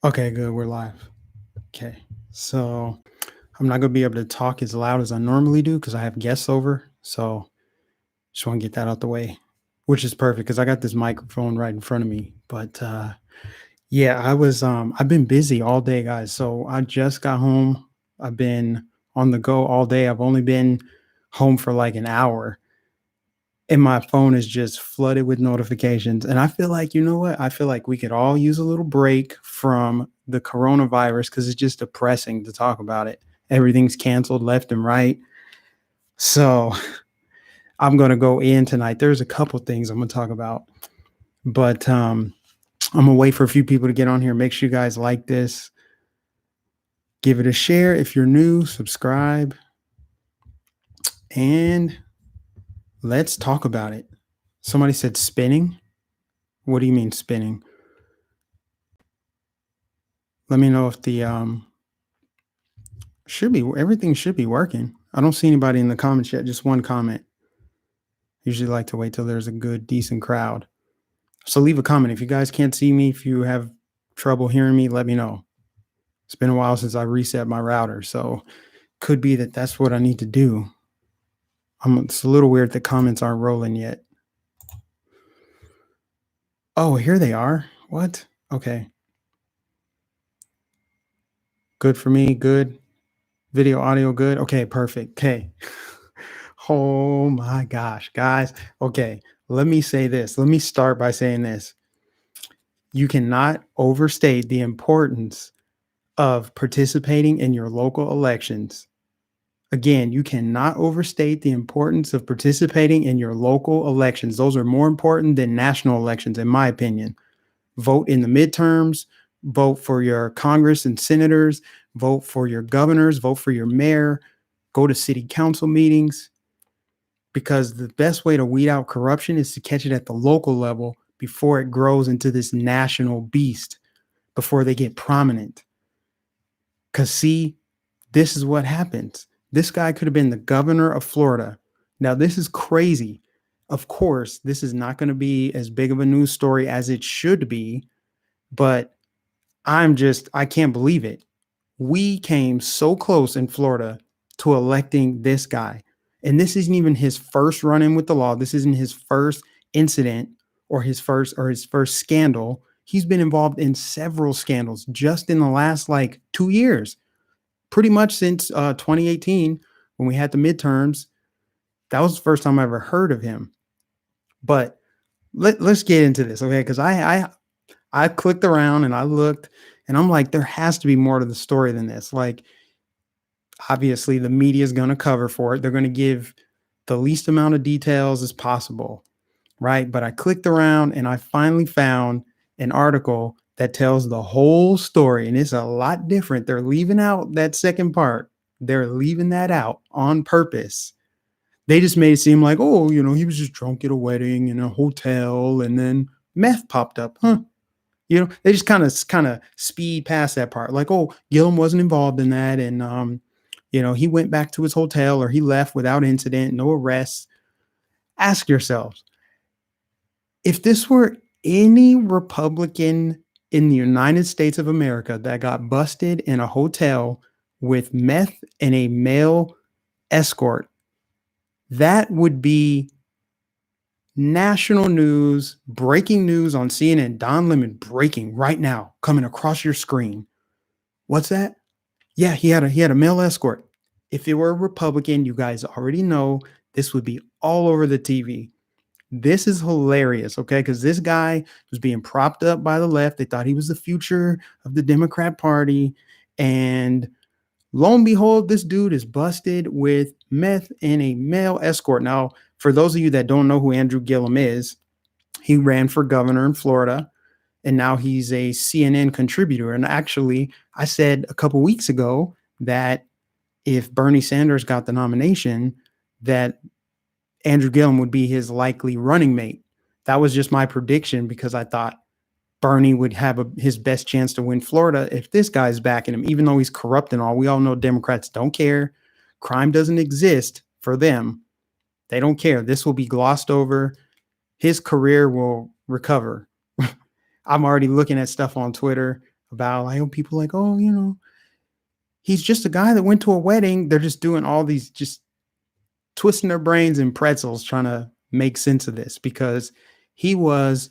Okay, good. We're live. Okay. So I'm not going to be able to talk as loud as I normally do because I have guests over. So just want to get that out the way, which is perfect because I got this microphone right in front of me. But yeah, I've been busy all day, guys. So I just got home. I've been on the go all day. I've only been home for like an hour and my phone is just flooded with notifications. And I feel like, you know what? I feel like we could all use a little break from the coronavirus because it's just depressing to talk about it. Everything's canceled left and right. So I'm going to go in tonight. There's a couple things I'm going to talk about, but I'm going to wait for a few people to get on here. Make sure you guys like this. Give it a share. If you're new, subscribe. And let's talk about it. Somebody said spinning. What do you mean spinning? Let me know if the everything should be working. I don't see anybody in the comments yet, just one comment. Usually like to wait till there's a good, decent crowd. So leave a comment. If you guys can't see me, if you have trouble hearing me, let me know. It's been a while since I reset my router, so could be that that's what I need to do. It's a little weird the comments aren't rolling yet. Oh, here they are. What? Okay. Good for me. Good. Video, audio, good. Okay, perfect. Okay. Oh my gosh, guys. Okay, let me say this. Let me start by saying this. You cannot overstate the importance of participating in your local elections. Again, you cannot overstate the importance of participating in your local elections. Those are more important than national elections, in my opinion. Vote in the midterms, vote for your Congress and senators, vote for your governors, vote for your mayor, go to city council meetings, because the best way to weed out corruption is to catch it at the local level before it grows into this national beast, before they get prominent. Because, see, this is what happens. This guy could have been the governor of Florida. Now, this is crazy. Of course, this is not going to be as big of a news story as it should be, but I can't believe it. We came so close in Florida to electing this guy. And this isn't even his first run in with the law. This isn't his first incident or his first scandal. He's been involved in several scandals just in the last like 2 years. Pretty much since 2018 when we had the midterms. That was the first time I ever heard of him. But let's get into this, okay? Because I clicked around and I looked and I'm like, there has to be more to the story than this. Like, obviously, the media is going to cover for it. They're going to give the least amount of details as possible, right? But I clicked around and I finally found an article that tells the whole story, and it's a lot different. They're leaving out that second part. They're leaving that out on purpose. They just made it seem like, oh, he was just drunk at a wedding in a hotel, and then meth popped up, huh? They just kind of speed past that part, like, oh, Gillum wasn't involved in that, and he went back to his hotel or he left without incident, no arrests. Ask yourselves, if this were any Republican in the United States of America that got busted in a hotel with meth and a male escort, that would be national news, breaking news on CNN. Don Lemon breaking right now, coming across your screen. What's that? Yeah, he had a male escort. If it were a Republican, you guys already know this would be all over the TV. This is hilarious, okay? Because this guy was being propped up by the left. They thought he was the future of the Democrat Party. And lo and behold, this dude is busted with meth and a male escort. Now, for those of you that don't know who Andrew Gillum is, he ran for governor in Florida, and now he's a CNN contributor. And actually, I said a couple weeks ago that if Bernie Sanders got the nomination, that Andrew Gillum would be his likely running mate. That was just my prediction because I thought Bernie would have his best chance to win Florida if this guy's backing him, even though he's corrupt and all. We all know Democrats don't care. Crime doesn't exist for them. They don't care. This will be glossed over. His career will recover. I'm already looking at stuff on Twitter. about like, oh, people like, oh, he's just a guy that went to a wedding. They're just doing all these, just twisting their brains in pretzels trying to make sense of this, because he was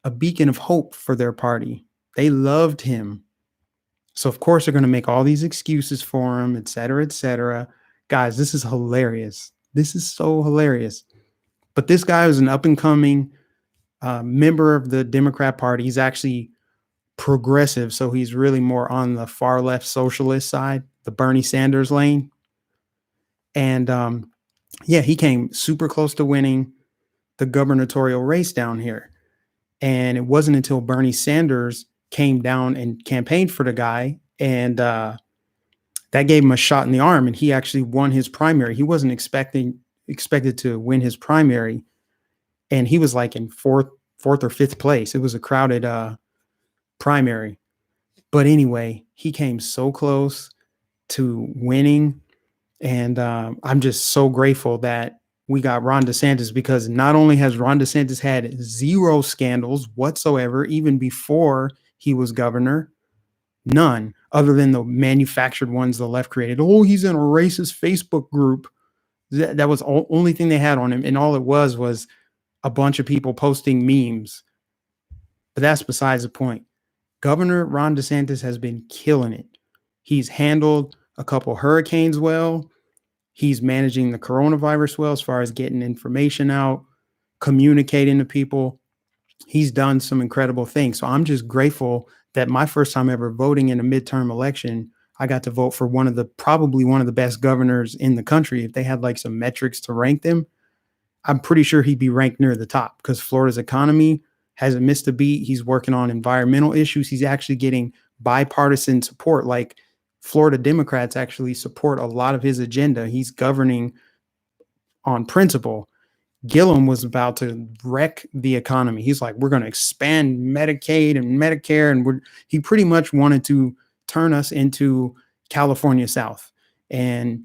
a beacon of hope for their party. They loved him. So of course they're going to make all these excuses for him, et cetera, et cetera. Guys, this is hilarious. This is so hilarious. But this guy was an up and coming member of the Democrat Party. He's actually progressive, so he's really more on the far left socialist side, the Bernie Sanders lane. And yeah, he came super close to winning the gubernatorial race down here. And it wasn't until Bernie Sanders came down and campaigned for the guy, and that gave him a shot in the arm, and he actually won his primary. He wasn't expected to win his primary, and he was like in fourth or fifth place. It was a crowded primary. But anyway, he came so close to winning. And I'm just so grateful that we got Ron DeSantis, because not only has Ron DeSantis had zero scandals whatsoever, even before he was governor, none, other than the manufactured ones the left created. Oh, he's in a racist Facebook group. That was the only thing they had on him. And all it was a bunch of people posting memes. But that's besides the point. Governor Ron DeSantis has been killing it. He's handled a couple hurricanes well. He's managing the coronavirus well, as far as getting information out, communicating to people. He's done some incredible things. So I'm just grateful that my first time ever voting in a midterm election, I got to vote for probably one of the best governors in the country. If they had like some metrics to rank them, I'm pretty sure he'd be ranked near the top, because Florida's economy hasn't missed a beat. He's working on environmental issues. He's actually getting bipartisan support. Like, Florida Democrats actually support a lot of his agenda. He's governing on principle. Gillum was about to wreck the economy. He's like, we're going to expand Medicaid and Medicare. And he pretty much wanted to turn us into California South. And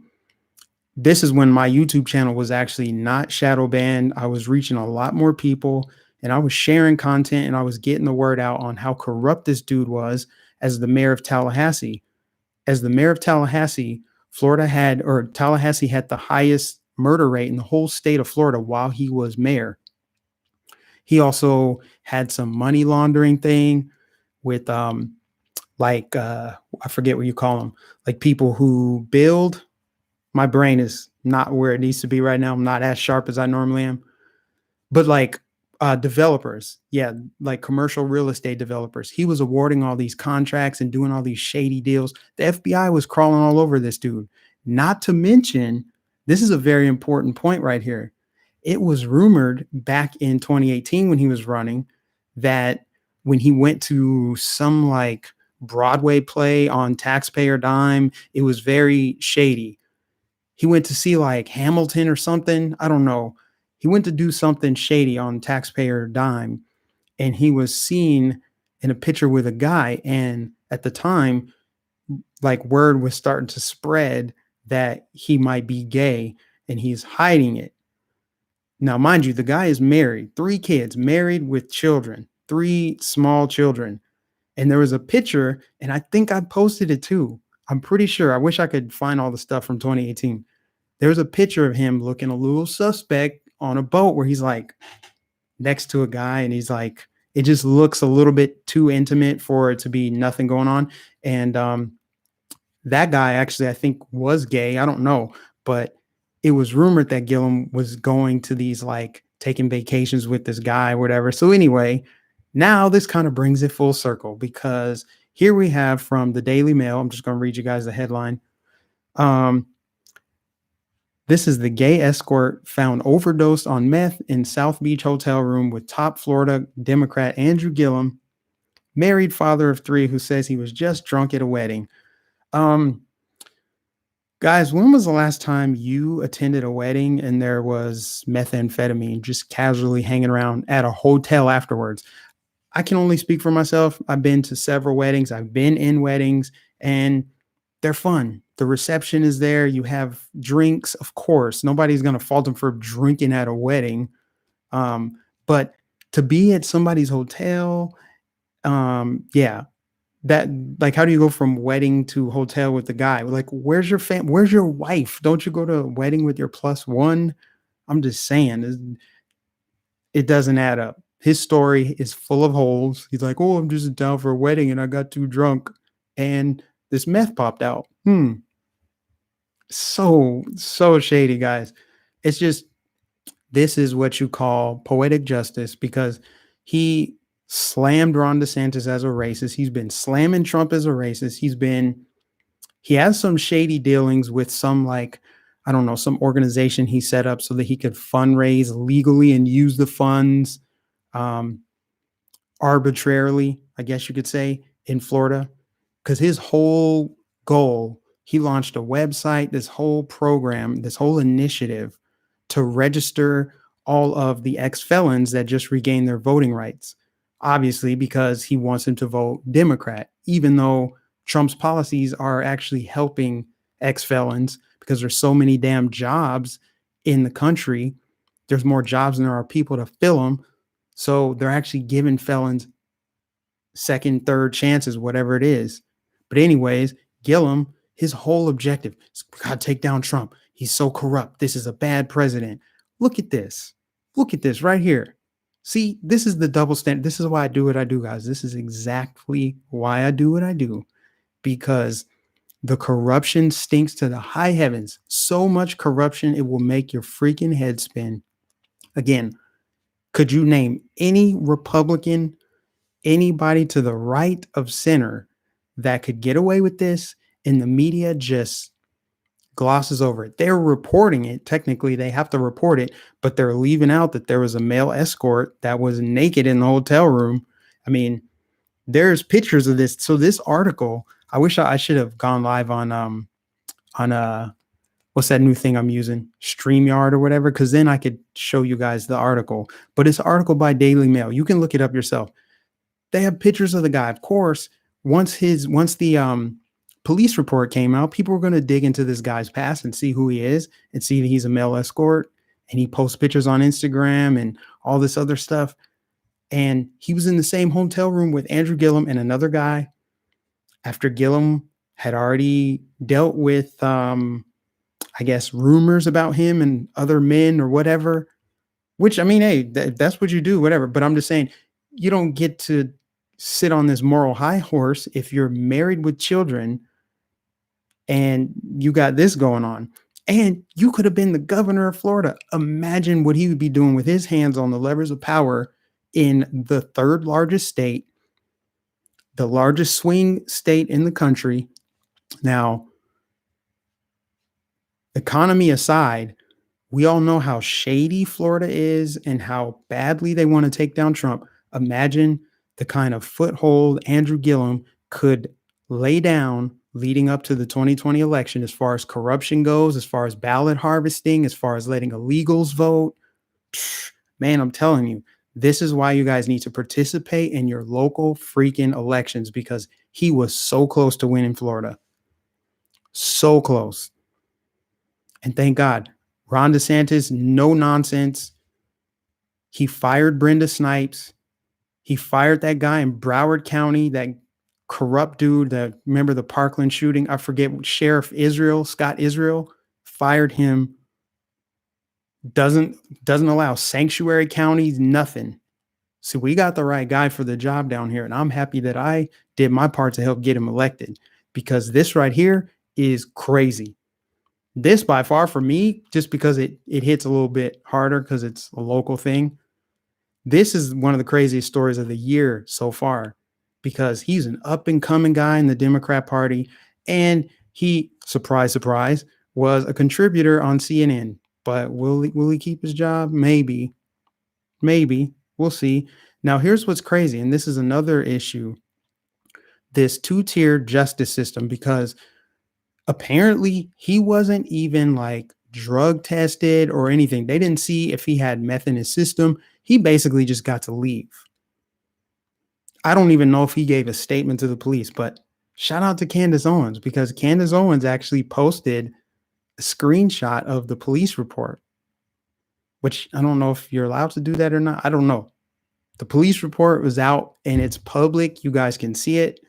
this is when my YouTube channel was actually not shadow banned. I was reaching a lot more people, and I was sharing content, and I was getting the word out on how corrupt this dude was as the mayor of Tallahassee. As the mayor of Tallahassee, Tallahassee had the highest murder rate in the whole state of Florida while he was mayor. He also had some money laundering thing with I forget what you call them, like people who build. My brain is not where it needs to be right now. I'm not as sharp as I normally am. But like developers, yeah, like commercial real estate developers. He was awarding all these contracts and doing all these shady deals. The FBI was crawling all over this dude. Not to mention, this is a very important point right here. It was rumored back in 2018 when he was running that when he went to some like Broadway play on taxpayer dime, it was very shady. He went to see like Hamilton or something. I don't know. He went to do something shady on taxpayer dime, and he was seen in a picture with a guy. And at the time, like, word was starting to spread that he might be gay, and he's hiding it. Now, mind you, the guy is married, 3 kids, married with children, 3 small children. And there was a picture, and I think I posted it too. I'm pretty sure. I wish I could find all the stuff from 2018. There's a picture of him looking a little suspect on a boat where he's like next to a guy, and he's like, it just looks a little bit too intimate for it to be nothing going on. And that guy actually, I think, was gay. I don't know, but it was rumored that Gillum was going to these, like, taking vacations with this guy or whatever. So anyway, now this kind of brings it full circle, because here we have from the Daily Mail. I'm just going to read you guys the headline. This is the gay escort found overdosed on meth in South Beach hotel room with top Florida Democrat Andrew Gillum, married father of 3, who says he was just drunk at a wedding. Guys, when was the last time you attended a wedding and there was methamphetamine just casually hanging around at a hotel afterwards? I can only speak for myself. I've been to several weddings. I've been in weddings, and they're fun. The reception is there. You have drinks, of course. Nobody's going to fault them for drinking at a wedding. But to be at somebody's hotel, yeah, That like, how do you go from wedding to hotel with the guy? Like, where's your where's your wife? Don't you go to a wedding with your plus one? I'm just saying, it doesn't add up. His story is full of holes. He's like, "Oh, I'm just down for a wedding and I got too drunk and this meth popped out." So shady, guys. It's just, this is what you call poetic justice, because he slammed Ron DeSantis as a racist. He's been slamming Trump as a racist. He has some shady dealings with some, like, I don't know, some organization he set up so that he could fundraise legally and use the funds um, arbitrarily, I guess you could say, in Florida. Because his whole goal, he launched a website, this whole program, this whole initiative to register all of the ex-felons that just regained their voting rights. Obviously, because he wants them to vote Democrat, even though Trump's policies are actually helping ex-felons, because there's so many damn jobs in the country. There's more jobs than there are people to fill them. So they're actually giving felons second, third chances, whatever it is. But anyways, Gillum, his whole objective is, we gotta take down Trump. He's so corrupt. This is a bad president. Look at this. Look at this right here. See, this is the double standard. This is why I do what I do, guys. This is exactly why I do what I do, because the corruption stinks to the high heavens. So much corruption, it will make your freaking head spin. Again, could you name any Republican, anybody to the right of center that could get away with this, and the media just glosses over it? They're reporting it. Technically, they have to report it, but they're leaving out that there was a male escort that was naked in the hotel room. I mean, there's pictures of this. So this article, I wish I should have gone live on what's that new thing I'm using? StreamYard or whatever, because then I could show you guys the article. But it's an article by Daily Mail. You can look it up yourself. They have pictures of the guy. Of course, once the police report came out, people were going to dig into this guy's past and see who he is and see that he's a male escort, and he posts pictures on Instagram and all this other stuff. And he was in the same hotel room with Andrew Gillum and another guy after Gillum had already dealt with, I guess, rumors about him and other men or whatever. Which, I mean, hey, that's what you do, whatever. But I'm just saying, you don't get to sit on this moral high horse if you're married with children and you got this going on. And you could have been the governor of Florida. Imagine what he would be doing with his hands on the levers of power in the third largest state, the largest swing state in the country. Now, economy aside, we all know how shady Florida is and how badly they want to take down Trump. Imagine the kind of foothold Andrew Gillum could lay down leading up to the 2020 election, as far as corruption goes, as far as ballot harvesting, as far as letting illegals vote. Man, I'm telling you, this is why you guys need to participate in your local freaking elections, because he was so close to winning Florida. So close. And thank God, Ron DeSantis, no nonsense. He fired Brenda Snipes. He fired that guy in Broward County, that corrupt dude that, remember the Parkland shooting? I forget, Sheriff Israel, Scott Israel, fired him. Doesn't allow sanctuary counties, nothing. So we got the right guy for the job down here. And I'm happy that I did my part to help get him elected, because this right here is crazy. This by far for me, just because it hits a little bit harder because it's a local thing. This is one of the craziest stories of the year so far, because he's an up and coming guy in the Democrat Party. And he, surprise, surprise, was a contributor on CNN. But will he keep his job? Maybe. Maybe. We'll see. Now, here's what's crazy. And this is another issue. This two-tier justice system, because apparently he wasn't even like drug tested or anything. They didn't see if he had meth in his system. He basically just got to leave. I don't even know if he gave a statement to the police, but shout out to Candace Owens, because Candace Owens actually posted a screenshot of the police report, which I don't know if you're allowed to do that or not. I don't know. The police report was out and it's public. You guys can see it.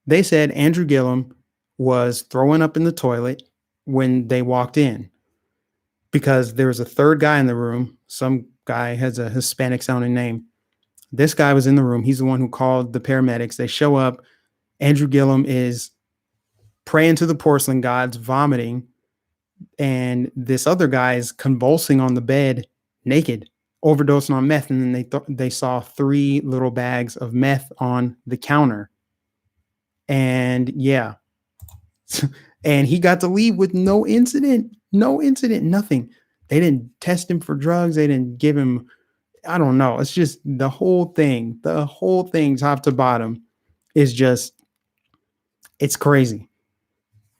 They said Andrew Gillum was throwing up in the toilet when they walked in because there was a third guy in the room. Some guy has a Hispanic sounding name. This guy was in the room. He's the one who called the paramedics. They show up. Andrew Gillum is praying to the porcelain gods, vomiting, and this other guy is convulsing on the bed, naked, overdosing on meth. And then they saw 3 little bags of meth on the counter. And yeah, and he got to leave with no incident, nothing. They didn't test him for drugs. They didn't give him, I don't know. It's just the whole thing, top to bottom is just, it's crazy.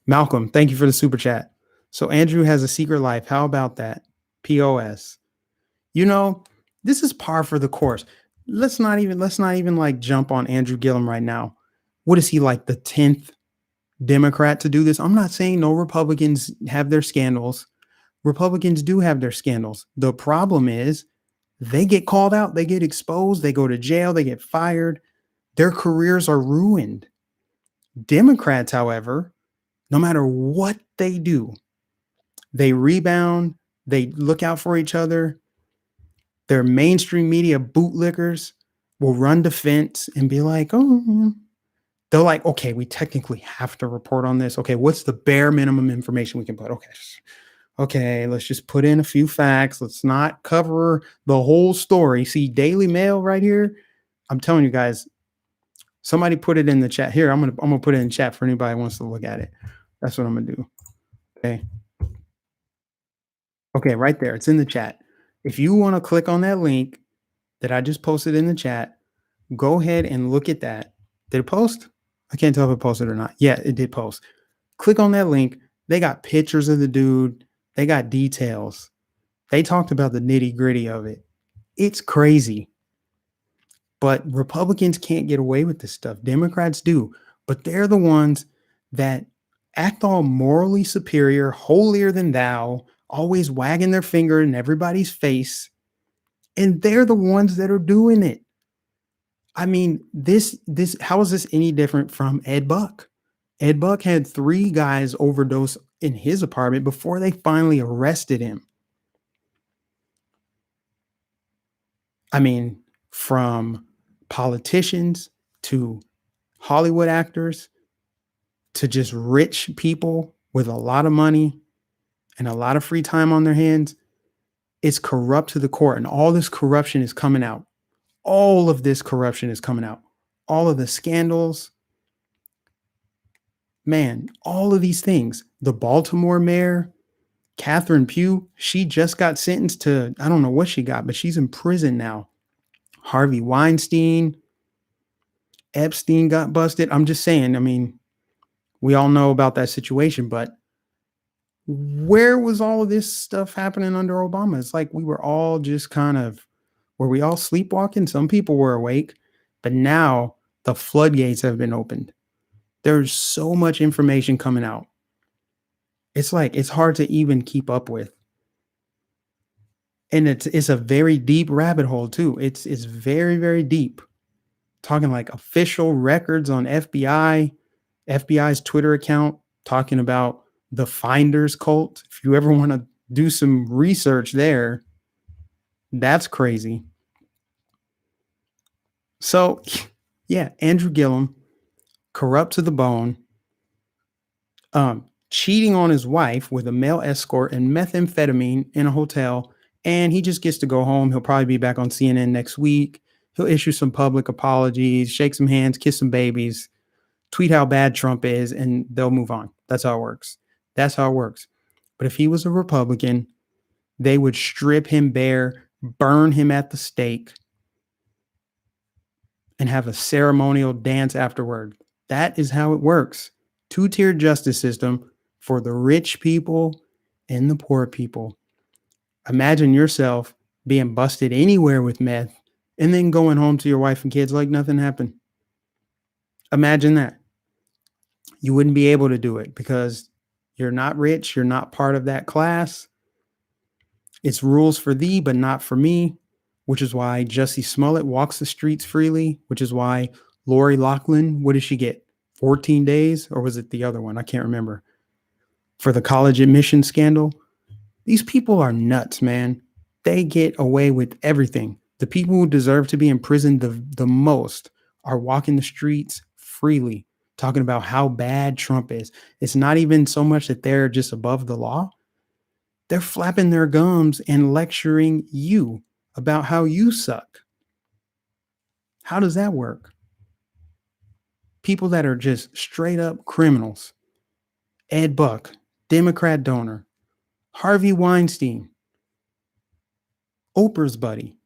Malcolm, thank you for the super chat. So Andrew has a secret life. How about that? POS. You know, this is par for the course. Let's not even like jump on Andrew Gillum right now. What is he, like the 10th Democrat to do this? I'm not saying no Republicans have their scandals. Republicans do have their scandals. The problem is they get called out, they get exposed, they go to jail, they get fired. Their careers are ruined. Democrats, however, no matter what they do, they rebound, they look out for each other. Their mainstream media bootlickers will run defense and be like, oh, they're like, okay, we technically have to report on this. Okay, what's the bare minimum information we can put? Okay, let's just put in a few facts. Let's not cover the whole story. See, Daily Mail right here. I'm telling you guys, somebody put it in the chat. Here, I'm gonna put it in chat for anybody who wants to look at it. That's what I'm gonna do. Okay, right there. It's in the chat. If you want to click on that link that I just posted in the chat, go ahead and look at that. Did it post? I can't tell if it posted or not. Yeah, it did post. Click on that link. They got pictures of the dude. They got details. They talked about the nitty gritty of it. It's crazy. But Republicans can't get away with this stuff. Democrats do. But they're the ones that act all morally superior, holier than thou, always wagging their finger in everybody's face. And they're the ones that are doing it. I mean, this how is this any different from Ed Buck? Ed Buck had 3 guys overdose in his apartment before they finally arrested him. I mean, from politicians to Hollywood actors to just rich people with a lot of money and a lot of free time on their hands, it's corrupt to the core. And all this corruption is coming out. All of this corruption is coming out. All of the scandals. Man, all of these things. The Baltimore mayor, Catherine Pugh, she just got sentenced to, I don't know what she got, but she's in prison now. Harvey Weinstein, Epstein got busted. I'm just saying, I mean, we all know about that situation, but where was all of this stuff happening under Obama? It's like we were all just kind of, were we all sleepwalking? Some people were awake, but now the floodgates have been opened. There's so much information coming out. It's like, it's hard to even keep up with. And it's a very deep rabbit hole too. It's very, very deep. Talking like official records on FBI's Twitter account, talking about the Finders cult. If you ever want to do some research there, that's crazy. So, yeah, Andrew Gillum, corrupt to the bone, cheating on his wife with a male escort and methamphetamine in a hotel, and he just gets to go home. He'll probably be back on CNN next week. He'll issue some public apologies, shake some hands, kiss some babies, tweet how bad Trump is, and they'll move on. That's how it works. But if he was a Republican, they would strip him bare, burn him at the stake, and have a ceremonial dance afterward. That is how it works. 2-tiered justice system for the rich people and the poor people. Imagine yourself being busted anywhere with meth and then going home to your wife and kids like nothing happened. Imagine that. You wouldn't be able to do it because you're not rich. You're not part of that class. It's rules for thee, but not for me, which is why Jussie Smollett walks the streets freely, which is why Lori Loughlin, what did she get? 14 days, or was it the other one? I can't remember. For the college admission scandal. These people are nuts, man. They get away with everything. The people who deserve to be in prison the most are walking the streets freely, talking about how bad Trump is. It's not even so much that they're just above the law. They're flapping their gums and lecturing you about how you suck. How does that work? People that are just straight up criminals. Ed Buck, Democrat donor. Harvey Weinstein, Oprah's buddy.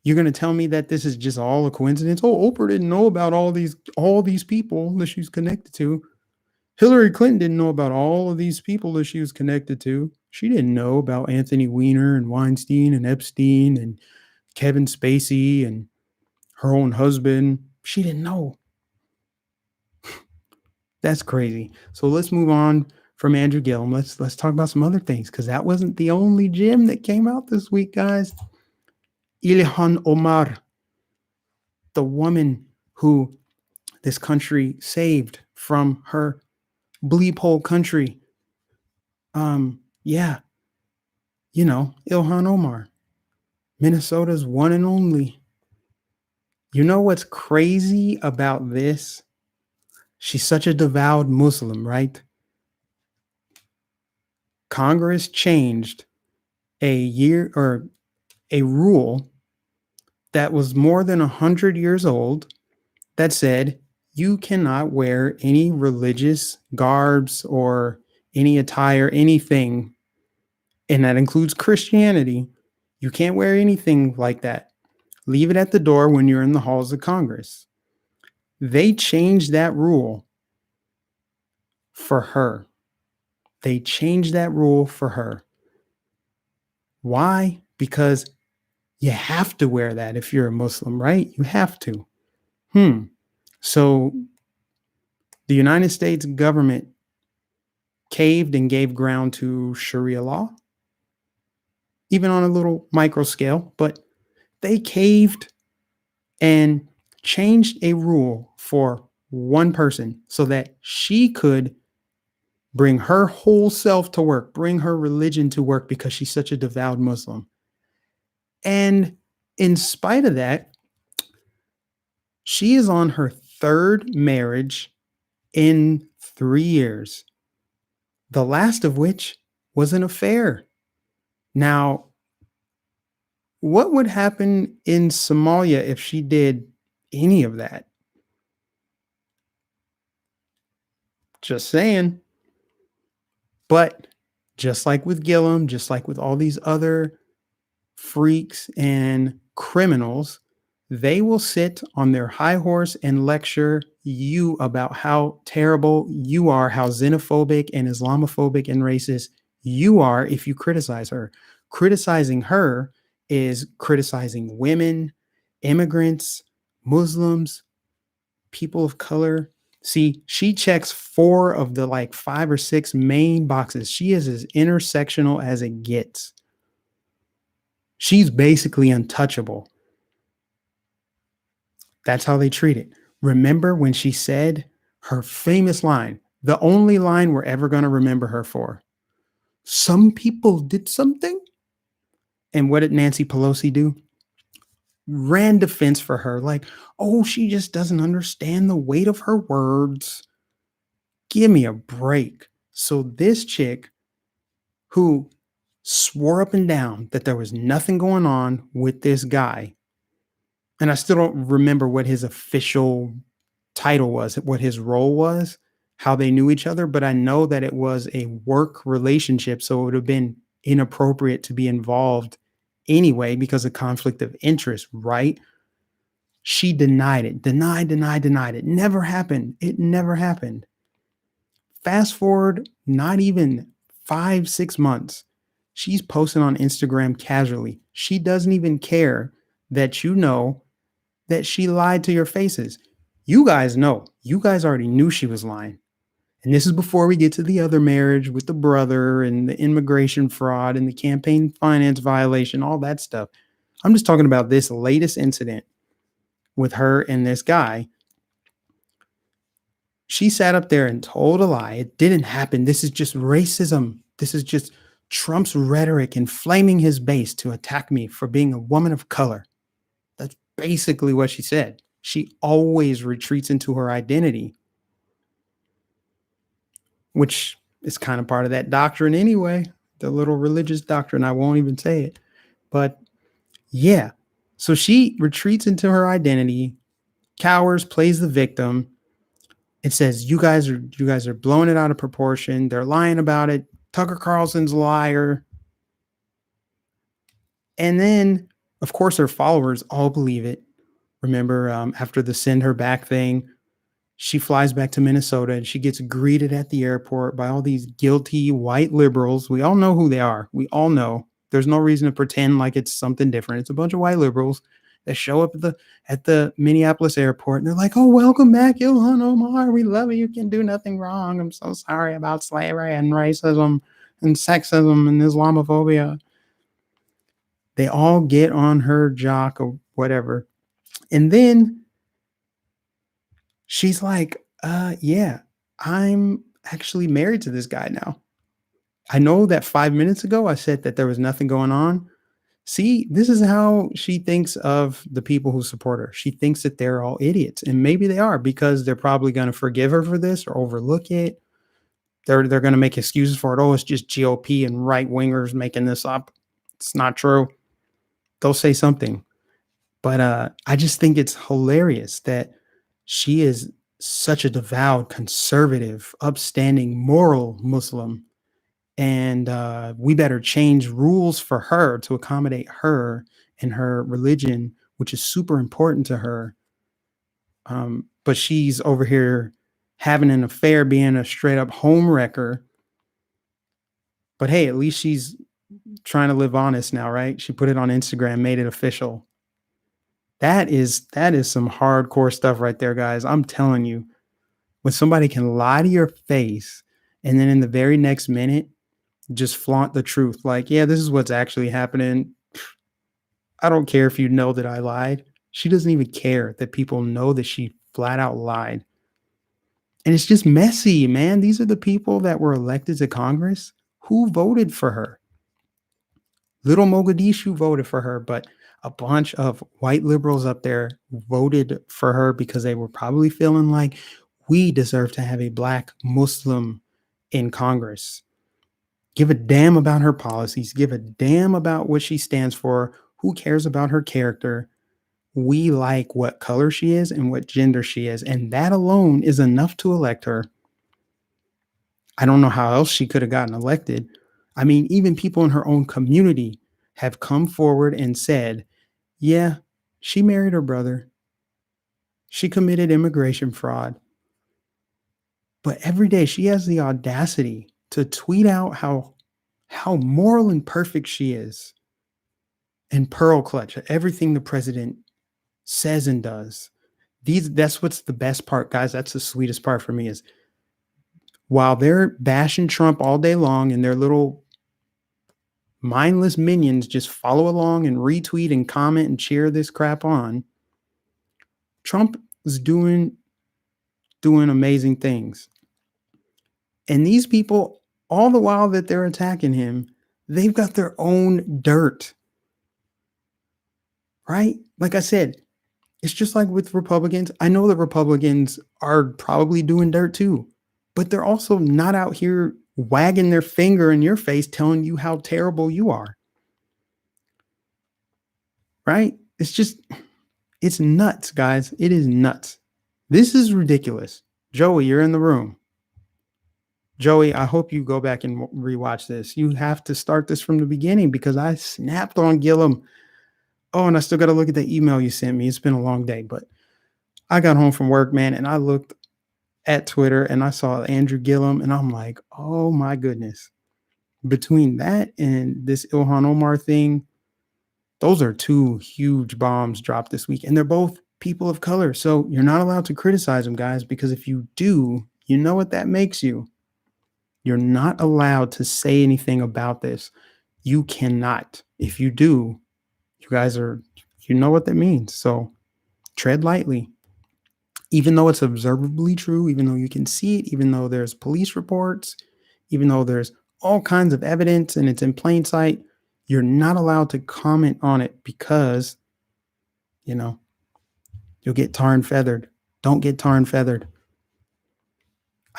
You're going to tell me that this is just all a coincidence? Oh, Oprah didn't know about all these people that she's connected to. Hillary Clinton didn't know about all of these people that she was connected to. She didn't know about Anthony Weiner and Weinstein and Epstein and Kevin Spacey and her own husband. She didn't know. That's crazy. So let's move on from Andrew Gillum. Let's talk about some other things, because that wasn't the only gem that came out this week, guys. Ilhan Omar, the woman who this country saved from her bleep hole country. Yeah, Ilhan Omar, Minnesota's one and only. You know what's crazy about this? She's such a devout Muslim, right? Congress changed a rule that was more than 100 years old that said you cannot wear any religious garbs or any attire, anything, and that includes Christianity. You can't wear anything like that. Leave it at the door when you're in the halls of Congress. They changed that rule for her. They changed that rule for her. Why? Because you have to wear that if you're a Muslim, right? You have to. So the United States government caved and gave ground to Sharia law, even on a little micro scale, but they caved and changed a rule for one person so that she could bring her whole self to work, bring her religion to work, because she's such a devout Muslim. And in spite of that, she is on her third marriage in 3 years, the last of which was an affair. Now, what would happen in Somalia if she did any of that? Just saying. But just like with Gillum, just like with all these other freaks and criminals, they will sit on their high horse and lecture you about how terrible you are, how xenophobic and Islamophobic and racist you are if you criticize her. Criticizing her is criticizing women, immigrants, Muslims, people of color. See, she checks 4 of the 5 or 6 main boxes. She is as intersectional as it gets. She's basically untouchable. That's how they treat it. Remember when she said her famous line, the only line we're ever going to remember her for? Some people did something. And what did Nancy Pelosi do? Ran defense for her, like, oh, she just doesn't understand the weight of her words. Give me a break. So this chick who swore up and down that there was nothing going on with this guy, and I still don't remember what his official title was, what his role was, how they knew each other, but I know that it was a work relationship, so it would have been inappropriate to be involved anyway because of conflict of interest, right? She denied it. Denied it. Never happened. It never happened. Fast forward not even 5-6 months. She's posting on Instagram casually. She doesn't even care that you know that she lied to your faces. You guys know. You guys already knew she was lying. And this is before we get to the other marriage with the brother and the immigration fraud and the campaign finance violation, all that stuff. I'm just talking about this latest incident with her and this guy She sat up there and told a lie. It didn't happen. This is just racism. This is just Trump's rhetoric inflaming his base to attack me for being a woman of color. That's basically what she said. She always retreats into her identity, which is kind of part of that doctrine anyway, the little religious doctrine. I won't even say it. But yeah, so she retreats into her identity, cowers, plays the victim. It says you guys are blowing it out of proportion. They're lying about it. Tucker Carlson's a liar. And then, of course, her followers all believe it. Remember, after the send her back thing, she flies back to Minnesota and she gets greeted at the airport by all these guilty white liberals. We all know who they are. We all know. There's no reason to pretend like it's something different. It's a bunch of white liberals that show up at the Minneapolis airport and they're like, "Oh, welcome back, Ilhan Omar. We love you. You can do nothing wrong. I'm so sorry about slavery and racism and sexism and Islamophobia." They all get on her jock or whatever. And then she's like, yeah, I'm actually married to this guy now. I know that 5 minutes ago I said that there was nothing going on. See, this is how she thinks of the people who support her. She thinks that they're all idiots. And maybe they are because they're probably going to forgive her for this or overlook it. They're going to make excuses for it. Oh, it's just GOP and right wingers making this up. It's not true. They'll say something. But I just think it's hilarious that she is such a devout, conservative, upstanding, moral Muslim. And we better change rules for her to accommodate her and her religion, which is super important to her. But she's over here having an affair, being a straight up home wrecker. But hey, at least she's trying to live honest now, right? She put it on Instagram, made it official. That is some hardcore stuff right there, guys. I'm telling you, when somebody can lie to your face and then in the very next minute just flaunt the truth, like, yeah, this is what's actually happening. I don't care if you know that I lied. She doesn't even care that people know that she flat out lied. And it's just messy, man. These are the people that were elected to Congress who voted for her. Little Mogadishu voted for her, but a bunch of white liberals up there voted for her because they were probably feeling like we deserve to have a black Muslim in Congress. Give a damn about her policies, give a damn about what she stands for. Who cares about her character? We like what color she is and what gender she is. And that alone is enough to elect her. I don't know how else she could have gotten elected. I mean, even people in her own community have come forward and said, yeah, she married her brother. She committed immigration fraud. But every day she has the audacity to tweet out how moral and perfect she is and pearl clutch at everything the president says and does. That's what's the best part, guys. That's the sweetest part for me is while they're bashing Trump all day long and their little mindless minions just follow along and retweet and comment and cheer this crap on, Trump is doing amazing things. And these people, all the while that they're attacking him, they've got their own dirt. Right? Like I said, it's just like with Republicans. I know that Republicans are probably doing dirt too, but they're also not out here wagging their finger in your face telling you how terrible you are. Right? It's nuts, guys. It is nuts. This is ridiculous. Joey, you're in the room. Joey, I hope you go back and rewatch this. You have to start this from the beginning because I snapped on Gillum. Oh, and I still got to look at the email you sent me. It's been a long day, but I got home from work, man, and I looked at Twitter and I saw Andrew Gillum and I'm like, oh my goodness. Between that and this Ilhan Omar thing, those are two huge bombs dropped this week. And they're both people of color. So you're not allowed to criticize them, guys, because if you do, you know what that makes you. You're not allowed to say anything about this. You cannot. If you do, you guys you know what that means. So tread lightly. even though it's observably true, even though you can see it, even though there's police reports, even though there's all kinds of evidence and it's in plain sight, you're not allowed to comment on it because, you know, you'll get tar and feathered. Don't get tar and feathered.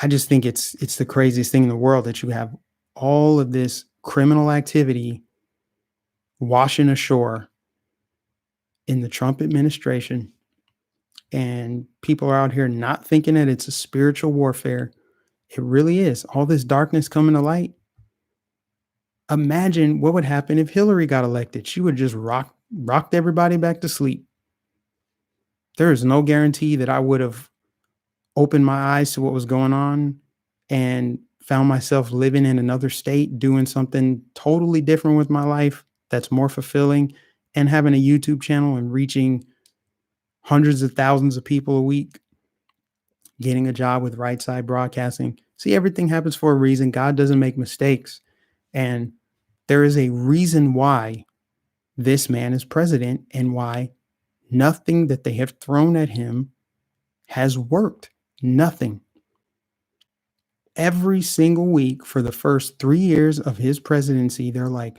I just think it's the craziest thing in the world that you have all of this criminal activity washing ashore in the Trump administration, and people are out here not thinking that it's a spiritual warfare. It really is. All this darkness coming to light. Imagine what would happen if Hillary got elected. She would just rocked everybody back to sleep. There is no guarantee that I would have opened my eyes to what was going on and found myself living in another state, doing something totally different with my life that's more fulfilling, and having a YouTube channel and reaching hundreds of thousands of people a week, getting a job with Right Side Broadcasting. See, everything happens for a reason. God doesn't make mistakes. And there is a reason why this man is president and why nothing that they have thrown at him has worked. Nothing. Every single week for the first 3 years of his presidency, they're like,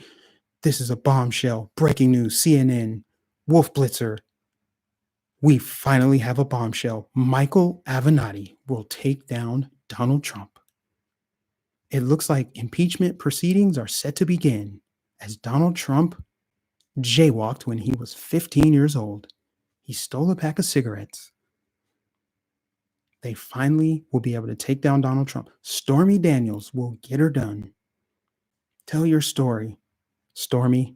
this is a bombshell. Breaking news, CNN, Wolf Blitzer. We finally have a bombshell. Michael Avenatti will take down Donald Trump. It looks like impeachment proceedings are set to begin as Donald Trump jaywalked when he was 15 years old. He stole a pack of cigarettes. They finally will be able to take down Donald Trump. Stormy Daniels will get her done. Tell your story, Stormy.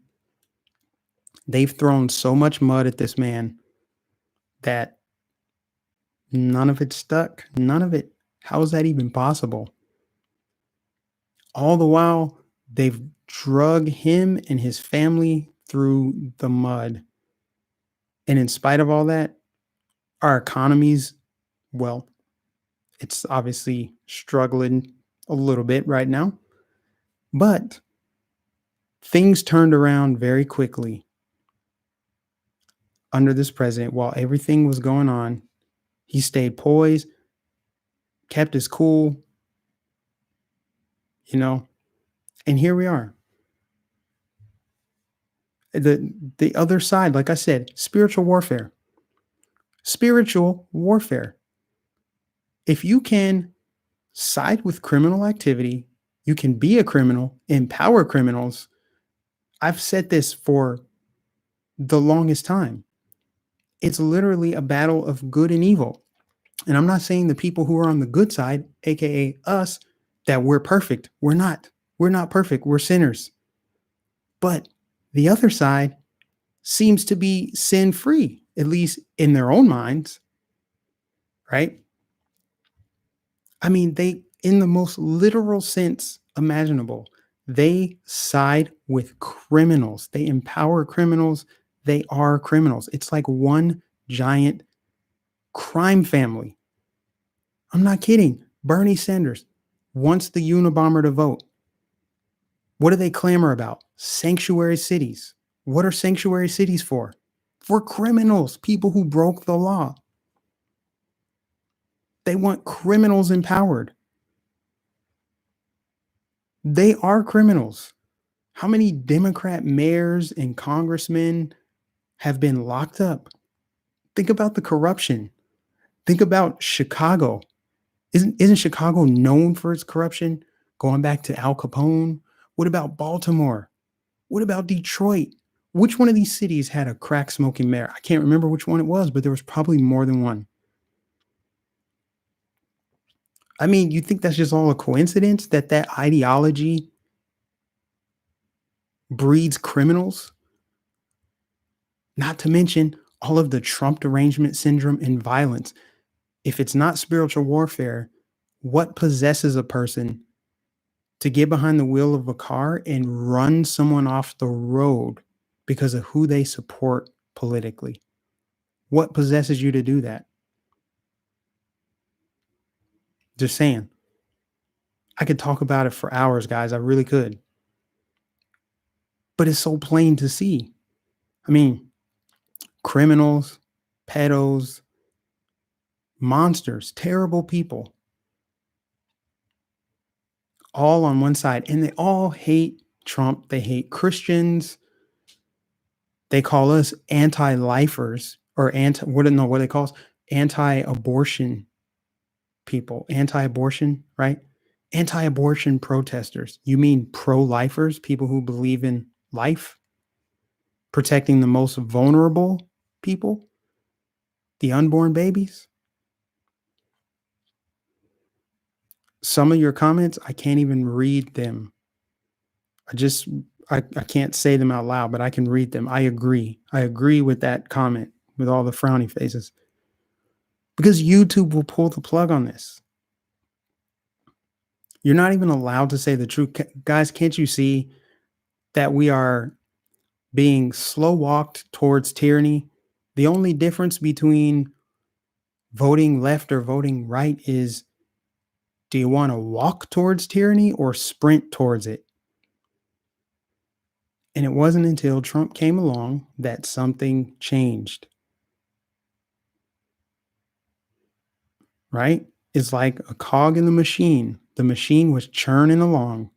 They've thrown so much mud at this man that none of it stuck. None of it. How is that even possible? All the while, they've drug him and his family through the mud. And in spite of all that, our economy's, well, it's obviously struggling a little bit right now. But things turned around very quickly under this president. While everything was going on, he stayed poised, kept his cool, and here we are. The other side, like I said, spiritual warfare. Spiritual warfare. If you can side with criminal activity, you can be a criminal, empower criminals. I've said this for the longest time. It's literally a battle of good and evil. And I'm not saying the people who are on the good side, aka us, that we're perfect. We're not. We're not perfect. We're sinners. But the other side seems to be sin-free, at least in their own minds, right? I mean, they, in the most literal sense imaginable, they side with criminals. They empower criminals. They are criminals. It's like one giant crime family. I'm not kidding. Bernie Sanders wants the Unabomber to vote. What do they clamor about? Sanctuary cities. What are sanctuary cities for? For criminals, people who broke the law. They want criminals empowered. They are criminals. How many Democrat mayors and congressmen have been locked up? Think about the corruption. Think about Chicago. Isn't Chicago known for its corruption? Going back to Al Capone. What about Baltimore? What about Detroit? Which one of these cities had a crack smoking mayor? I can't remember which one it was, but there was probably more than one. I mean, you think that's just all a coincidence that ideology breeds criminals? Not to mention all of the Trump derangement syndrome and violence. If it's not spiritual warfare, what possesses a person to get behind the wheel of a car and run someone off the road because of who they support politically? What possesses you to do that? Just saying. I could talk about it for hours, guys. I really could. But it's so plain to see. I mean, criminals, pedos, monsters, terrible people, all on one side. And they all hate Trump. They hate Christians. They call us anti-lifers or what do they call us? Anti-abortion people, anti-abortion, right? Anti-abortion protesters. You mean pro-lifers, people who believe in life, protecting the most vulnerable people, the unborn babies? Some of your comments, I can't even read them. I can't say them out loud, but I can read them. I agree. I agree with that comment with all the frowny faces. Because YouTube will pull the plug on this. You're not even allowed to say the truth. Guys, can't you see that we are being slow walked towards tyranny? The only difference between voting left or voting right is, do you want to walk towards tyranny or sprint towards it? And it wasn't until Trump came along that something changed. Right? It's like a cog in the machine. The machine was churning along.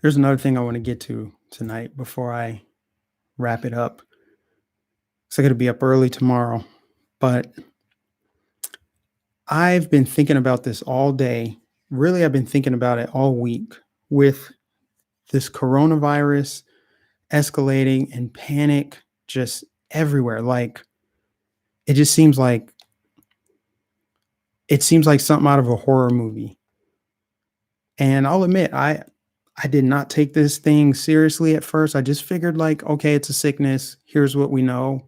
Here's another thing I want to get to tonight before I wrap it up. So I got to be up early tomorrow, but I've been thinking about this all day. Really, I've been thinking about it all week with this coronavirus escalating and panic just everywhere. Like, it just seems like something out of a horror movie. And I'll admit, I did not take this thing seriously at first. I just figured, like, okay, it's a sickness. Here's what we know,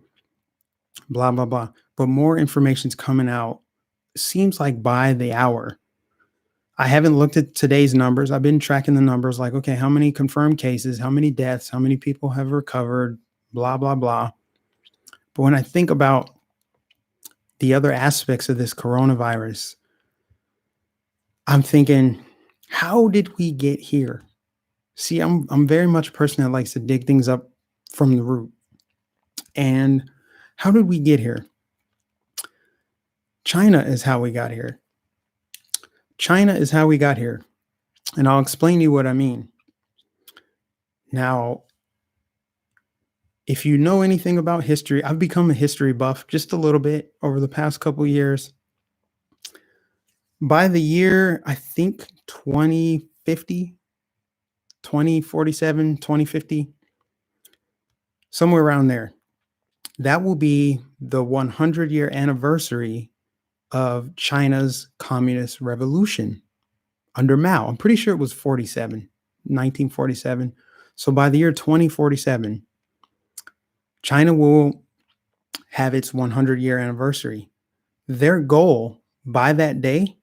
blah, blah, blah. But more information's coming out. Seems like by the hour. I haven't looked at today's numbers. I've been tracking the numbers, like, okay, how many confirmed cases, how many deaths, how many people have recovered, blah, blah, blah. But when I think about the other aspects of this coronavirus, I'm thinking, how did we get here? See, I'm very much a person that likes to dig things up from the root. And how did we get here? China is how we got here. China is how we got here. And I'll explain to you what I mean. Now, if you know anything about history, I've become a history buff just a little bit over the past couple of years. By the year, I think 2050, 2047, 2050, somewhere around there, that will be the 100-year anniversary of China's communist revolution under Mao. I'm pretty sure it was 1947. So by the year 2047, China will have its 100-year anniversary. Their goal by that day,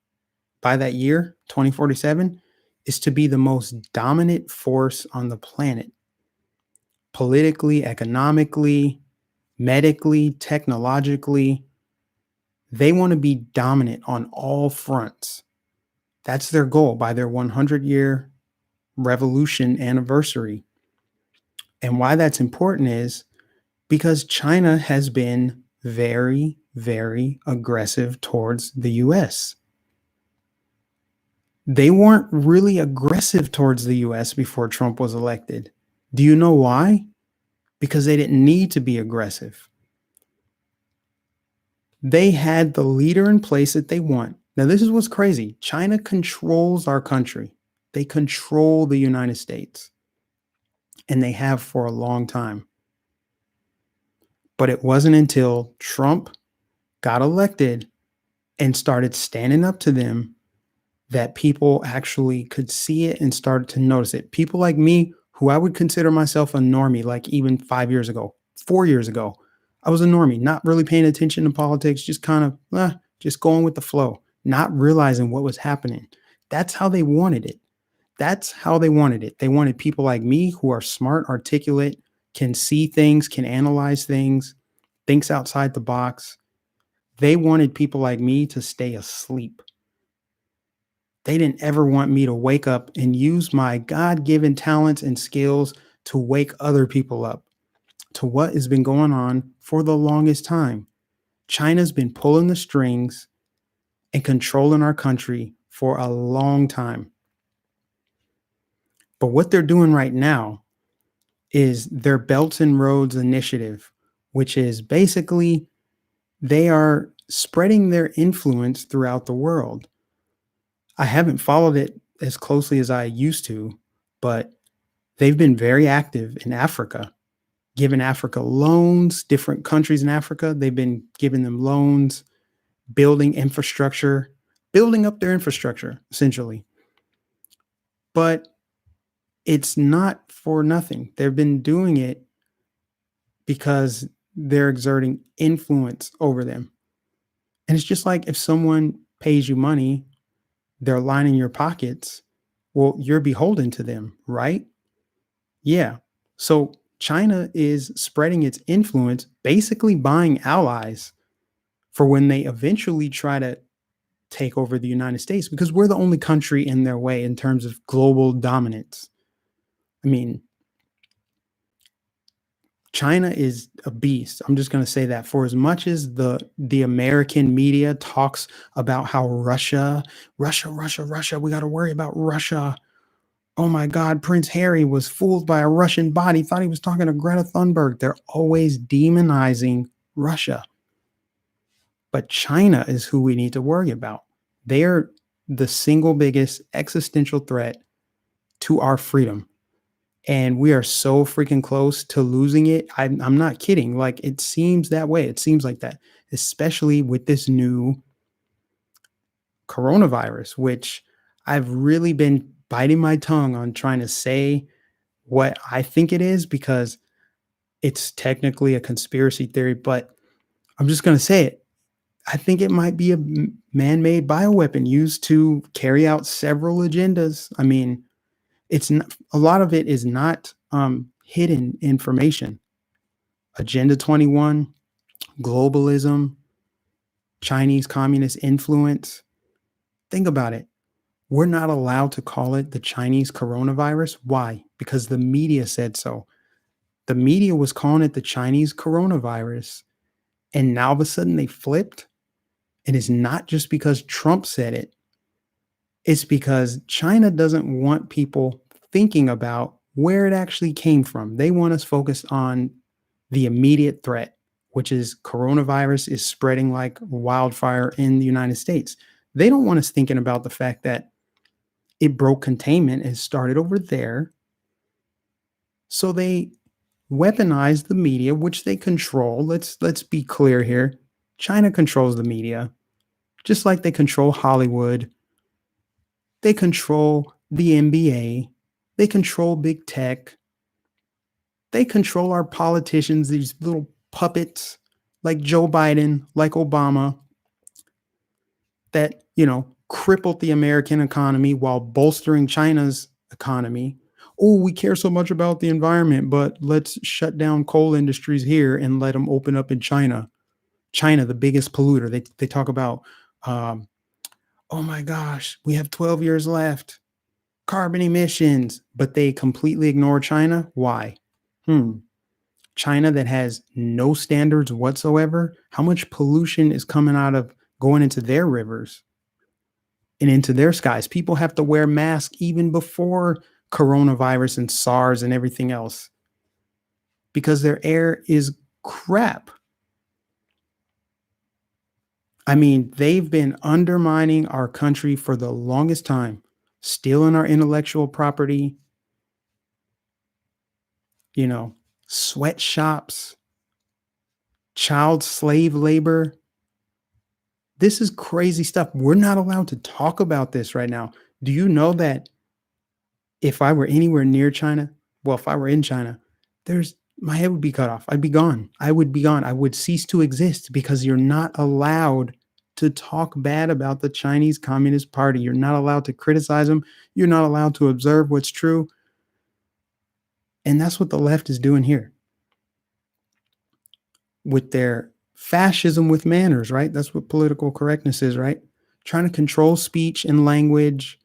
by that year, 2047, is to be the most dominant force on the planet. Politically, economically, medically, technologically. They want to be dominant on all fronts. That's their goal by their 100-year revolution anniversary. And why that's important is because China has been very, very aggressive towards the US. They weren't really aggressive towards the US before Trump was elected. Do you know why? Because they didn't need to be aggressive. They had the leader in place that they want. Now, this is what's crazy. China controls our country. They control the United States. And they have for a long time. But it wasn't until Trump got elected and started standing up to them that people actually could see it and started to notice it. People like me, who I would consider myself a normie, like even 5 years ago, 4 years ago, I was a normie, not really paying attention to politics, just kind of just going with the flow, not realizing what was happening. That's how they wanted it. That's how they wanted it. They wanted people like me who are smart, articulate, can see things, can analyze things, thinks outside the box. They wanted people like me to stay asleep. They didn't ever want me to wake up and use my God-given talents and skills to wake other people up, to what has been going on for the longest time. China's been pulling the strings and controlling our country for a long time. But what they're doing right now is their Belts and Roads Initiative, which is basically they are spreading their influence throughout the world. I haven't followed it as closely as I used to, but they've been very active in Africa, giving Africa loans, different countries in Africa. They've been giving them loans, building infrastructure, building up their infrastructure, essentially. But it's not for nothing. They've been doing it because they're exerting influence over them. And it's just like if someone pays you money, they're lining your pockets. Well, you're beholden to them, right? Yeah. So China is spreading its influence, basically buying allies for when they eventually try to take over the United States because we're the only country in their way in terms of global dominance. I mean, China is a beast. I'm just going to say that for as much as the American media talks about how Russia, we got to worry about Russia. Oh my God, Prince Harry was fooled by a Russian bot. He thought he was talking to Greta Thunberg. They're always demonizing Russia. But China is who we need to worry about. They're the single biggest existential threat to our freedom. And we are so freaking close to losing it. I'm not kidding. Like it seems that way. It seems like that, especially with this new coronavirus, which I've really been biting my tongue on trying to say what I think it is because it's technically a conspiracy theory, but I'm just going to say it. I think it might be a man-made bioweapon used to carry out several agendas. I mean, it's not, a lot of it is not hidden information. Agenda 21, globalism, Chinese communist influence. Think about it. We're not allowed to call it the Chinese coronavirus. Why? Because the media said so. The media was calling it the Chinese coronavirus. And now all of a sudden they flipped. And it's not just because Trump said it. It's because China doesn't want people thinking about where it actually came from. They want us focused on the immediate threat, which is coronavirus is spreading like wildfire in the United States. They don't want us thinking about the fact that it broke containment and started over there. So they weaponize the media, which they control. Let's be clear here. China controls the media, just like they control Hollywood. They control the NBA. They control big tech. They control our politicians, these little puppets like Joe Biden, like Obama, that, crippled the American economy while bolstering China's economy. Oh, we care so much about the environment, but let's shut down coal industries here and let them open up in China. China, the biggest polluter. They talk about, oh my gosh, we have 12 years left. Carbon emissions, but they completely ignore China. Why? China that has no standards whatsoever. How much pollution is coming out of going into their rivers and into their skies? People have to wear masks even before coronavirus and SARS and everything else because their air is crap. I mean, they've been undermining our country for the longest time, stealing our intellectual property, sweatshops, child slave labor. This is crazy stuff. We're not allowed to talk about this right now. Do you know that if I were anywhere near China, well, if I were in China, my head would be cut off. I'd be gone. I would be gone. I would cease to exist because you're not allowed to talk bad about the Chinese Communist Party. You're not allowed to criticize them. You're not allowed to observe what's true. And that's what the left is doing here with their fascism with manners, right? That's what political correctness is, right? Trying to control speech and language.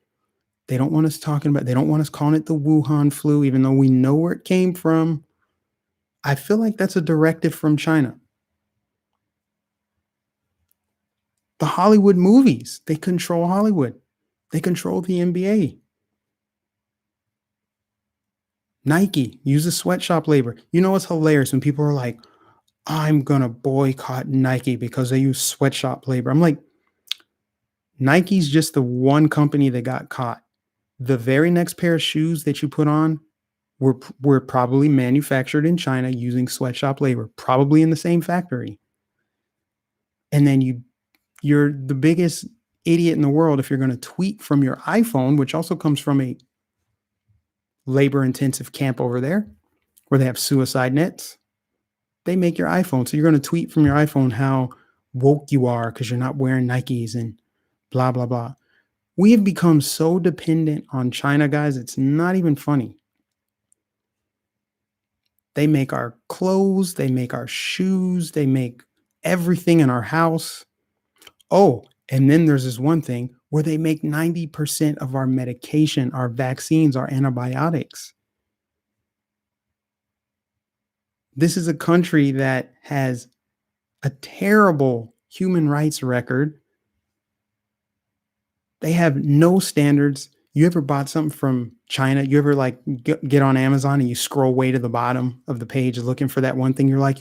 They don't want us calling it the Wuhan flu, even though we know where it came from. I feel like that's a directive from China. The Hollywood movies, they control Hollywood. They control the NBA. Nike uses sweatshop labor. You know what's hilarious when people are like, I'm going to boycott Nike because they use sweatshop labor. I'm like, Nike's just the one company that got caught. The very next pair of shoes that you put on were probably manufactured in China using sweatshop labor, probably in the same factory. And then you're the biggest idiot in the world if you're going to tweet from your iPhone, which also comes from a labor intensive camp over there where they have suicide nets. They make your iPhone. So you're going to tweet from your iPhone how woke you are because you're not wearing Nikes and blah, blah, blah. We have become so dependent on China, guys. It's not even funny. They make our clothes, they make our shoes, they make everything in our house. Oh, and then there's this one thing where they make 90% of our medication, our vaccines, our antibiotics. This is a country that has a terrible human rights record. They have no standards. You ever bought something from China? You ever like get on Amazon and you scroll way to the bottom of the page looking for that one thing you're like,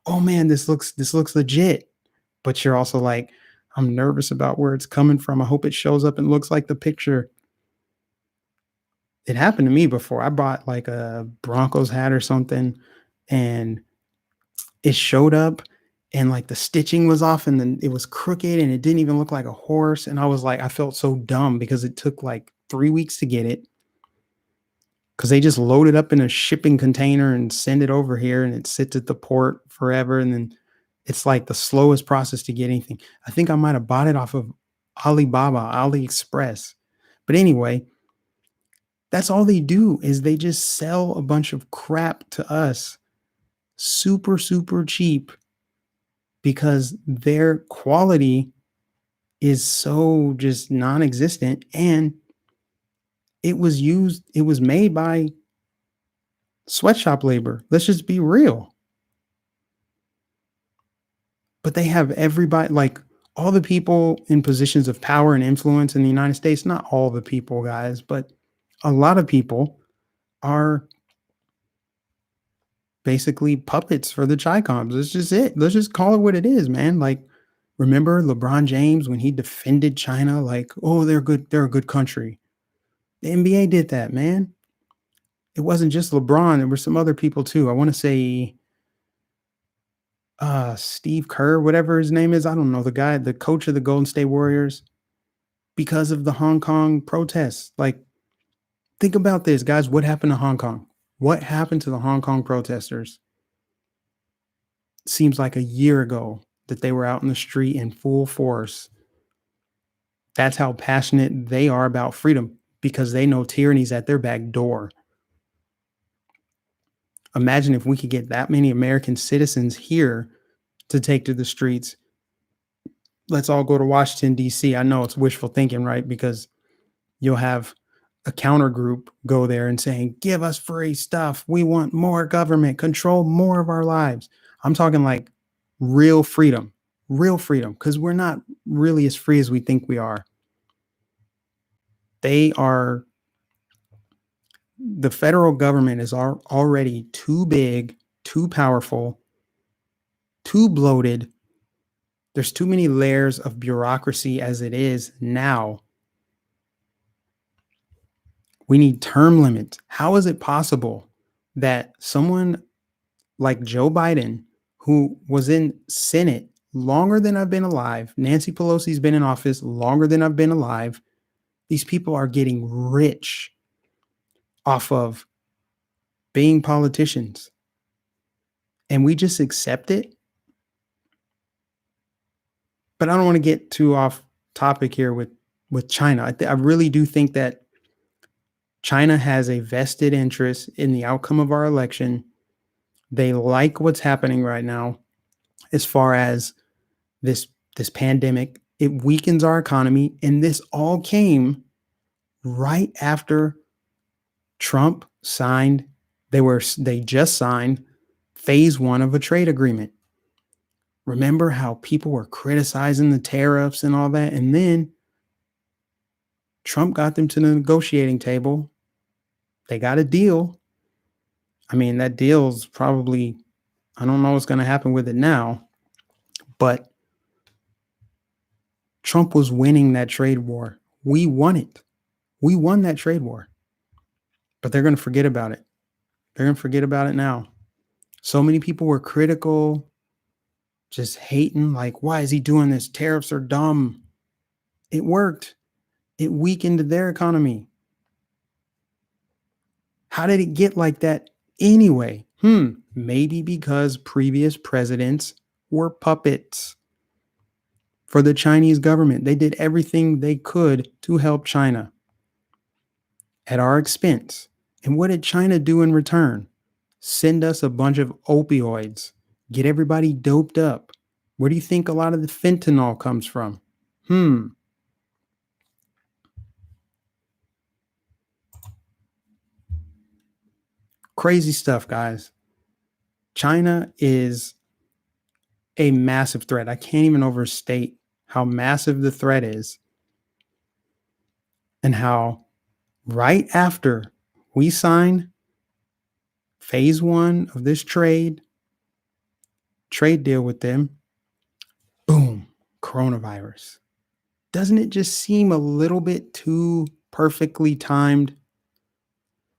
oh man, this looks legit. But you're also like, I'm nervous about where it's coming from. I hope it shows up and looks like the picture. It happened to me before. I bought like a Broncos hat or something and it showed up and like the stitching was off and then it was crooked and it didn't even look like a horse. And I was like, I felt so dumb because it took like 3 weeks to get it because they just load it up in a shipping container and send it over here and it sits at the port forever. And then it's like the slowest process to get anything. I think I might have bought it off of AliExpress. But anyway, that's all they do is they just sell a bunch of crap to us super, super cheap because their quality is so just non-existent. And it was made by sweatshop labor. Let's just be real. But they have everybody, like all the people in positions of power and influence in the United States, not all the people, guys, but a lot of people are basically puppets for the Chi-Coms. That's just it. Let's just call it what it is, man. Like, remember LeBron James when he defended China? Like, oh, they're good. They're a good country. The NBA did that, man. It wasn't just LeBron. There were some other people too. I want to say Steve Kerr, whatever his name is. I don't know. The guy, the coach of the Golden State Warriors, because of the Hong Kong protests. Like, think about this, guys. What happened to Hong Kong? What happened to the Hong Kong protesters? Seems like a year ago that they were out in the street in full force. That's how passionate they are about freedom because they know tyranny's at their back door. Imagine if we could get that many American citizens here to take to the streets. Let's all go to Washington, D.C. I know it's wishful thinking, right? Because you'll have a counter group go there and saying, give us free stuff. We want more government, control more of our lives. I'm talking like real freedom, because we're not really as free as we think we are. The federal government is already too big, too powerful, too bloated. There's too many layers of bureaucracy as it is now. We need term limits. How is it possible that someone like Joe Biden, who was in Senate longer than I've been alive, Nancy Pelosi's been in office longer than I've been alive, these people are getting rich off of being politicians. And we just accept it? But I don't want to get too off topic here with China. I really do think that China has a vested interest in the outcome of our election. They like what's happening right now as far as this pandemic. It weakens our economy, and this all came right after Trump signed. They just signed phase one of a trade agreement. Remember how people were criticizing the tariffs and all that? And then Trump got them to the negotiating table. They got a deal. I mean, that deal's probably, I don't know what's going to happen with it now, but Trump was winning that trade war. We won it. We won that trade war. But they're going to forget about it. They're going to forget about it now. So many people were critical, just hating, like, why is he doing this? Tariffs are dumb. It worked. It weakened their economy. How did it get like that anyway? Maybe because previous presidents were puppets for the Chinese government. They did everything they could to help China at our expense. And what did China do in return? Send us a bunch of opioids, get everybody doped up. Where do you think a lot of the fentanyl comes from? Crazy stuff, guys. China is a massive threat. I can't even overstate how massive the threat is, and how right after we sign phase one of this trade deal with them, boom, coronavirus. Doesn't it just seem a little bit too perfectly timed?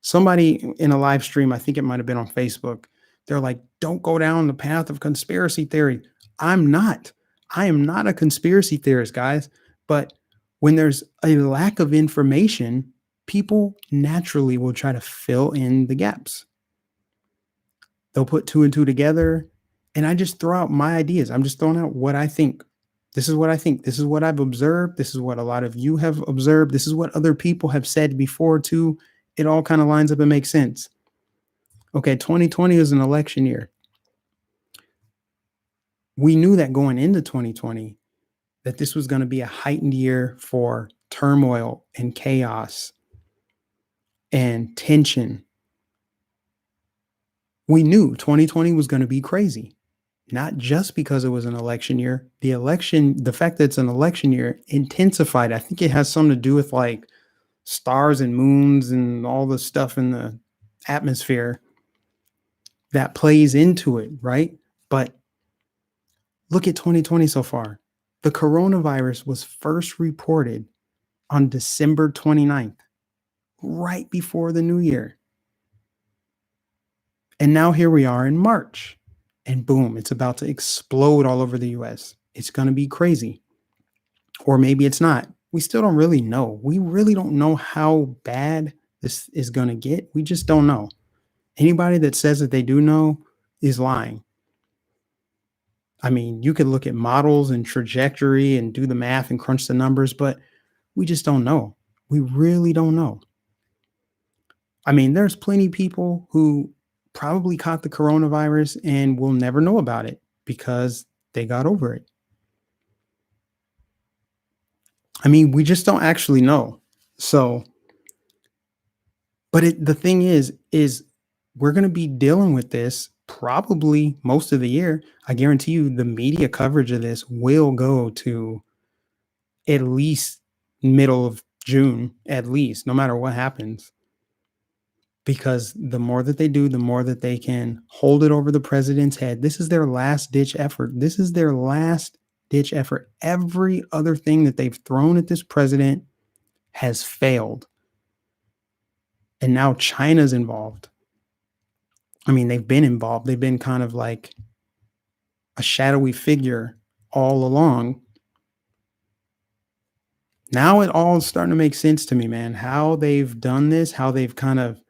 Somebody in a live stream, I think it might have been on Facebook, they're like, don't go down the path of conspiracy theory. I'm not. I am not a conspiracy theorist, guys. But when there's a lack of information, people naturally will try to fill in the gaps. They'll put two and two together. And I just throw out my ideas. I'm just throwing out what I think. This is what I think. This is what I've observed. This is what a lot of you have observed. This is what other people have said before, too. It all kind of lines up and makes sense. Okay, 2020 is an election year. We knew that going into 2020, that this was going to be a heightened year for turmoil and chaos and tension. We knew 2020 was going to be crazy, not just because it was an election year. The fact that it's an election year intensified. I think it has something to do with like stars and moons and all the stuff in the atmosphere that plays into it, right? But look at 2020 so far. The coronavirus was first reported on December 29th, right before the new year. And now here we are in March, and boom, it's about to explode all over the US. It's going to be crazy. Or maybe it's not. We still don't really know. We really don't know how bad this is going to get. We just don't know. Anybody that says that they do know is lying. I mean, you could look at models and trajectory and do the math and crunch the numbers, but we just don't know. We really don't know. I mean, there's plenty of people who probably caught the coronavirus and will never know about it because they got over it. I mean, we just don't actually know. So, but the thing is we're going to be dealing with this probably most of the year. I guarantee you the media coverage of this will go to at least middle of June, at least, no matter what happens. Because the more that they do, the more that they can hold it over the president's head. This is their last ditch effort. This is their last ditch effort. Every other thing that they've thrown at this president has failed. And now China's involved. I mean, they've been involved. They've been kind of like a shadowy figure all along. Now it all is starting to make sense to me, man. How they've done this, how they've kind of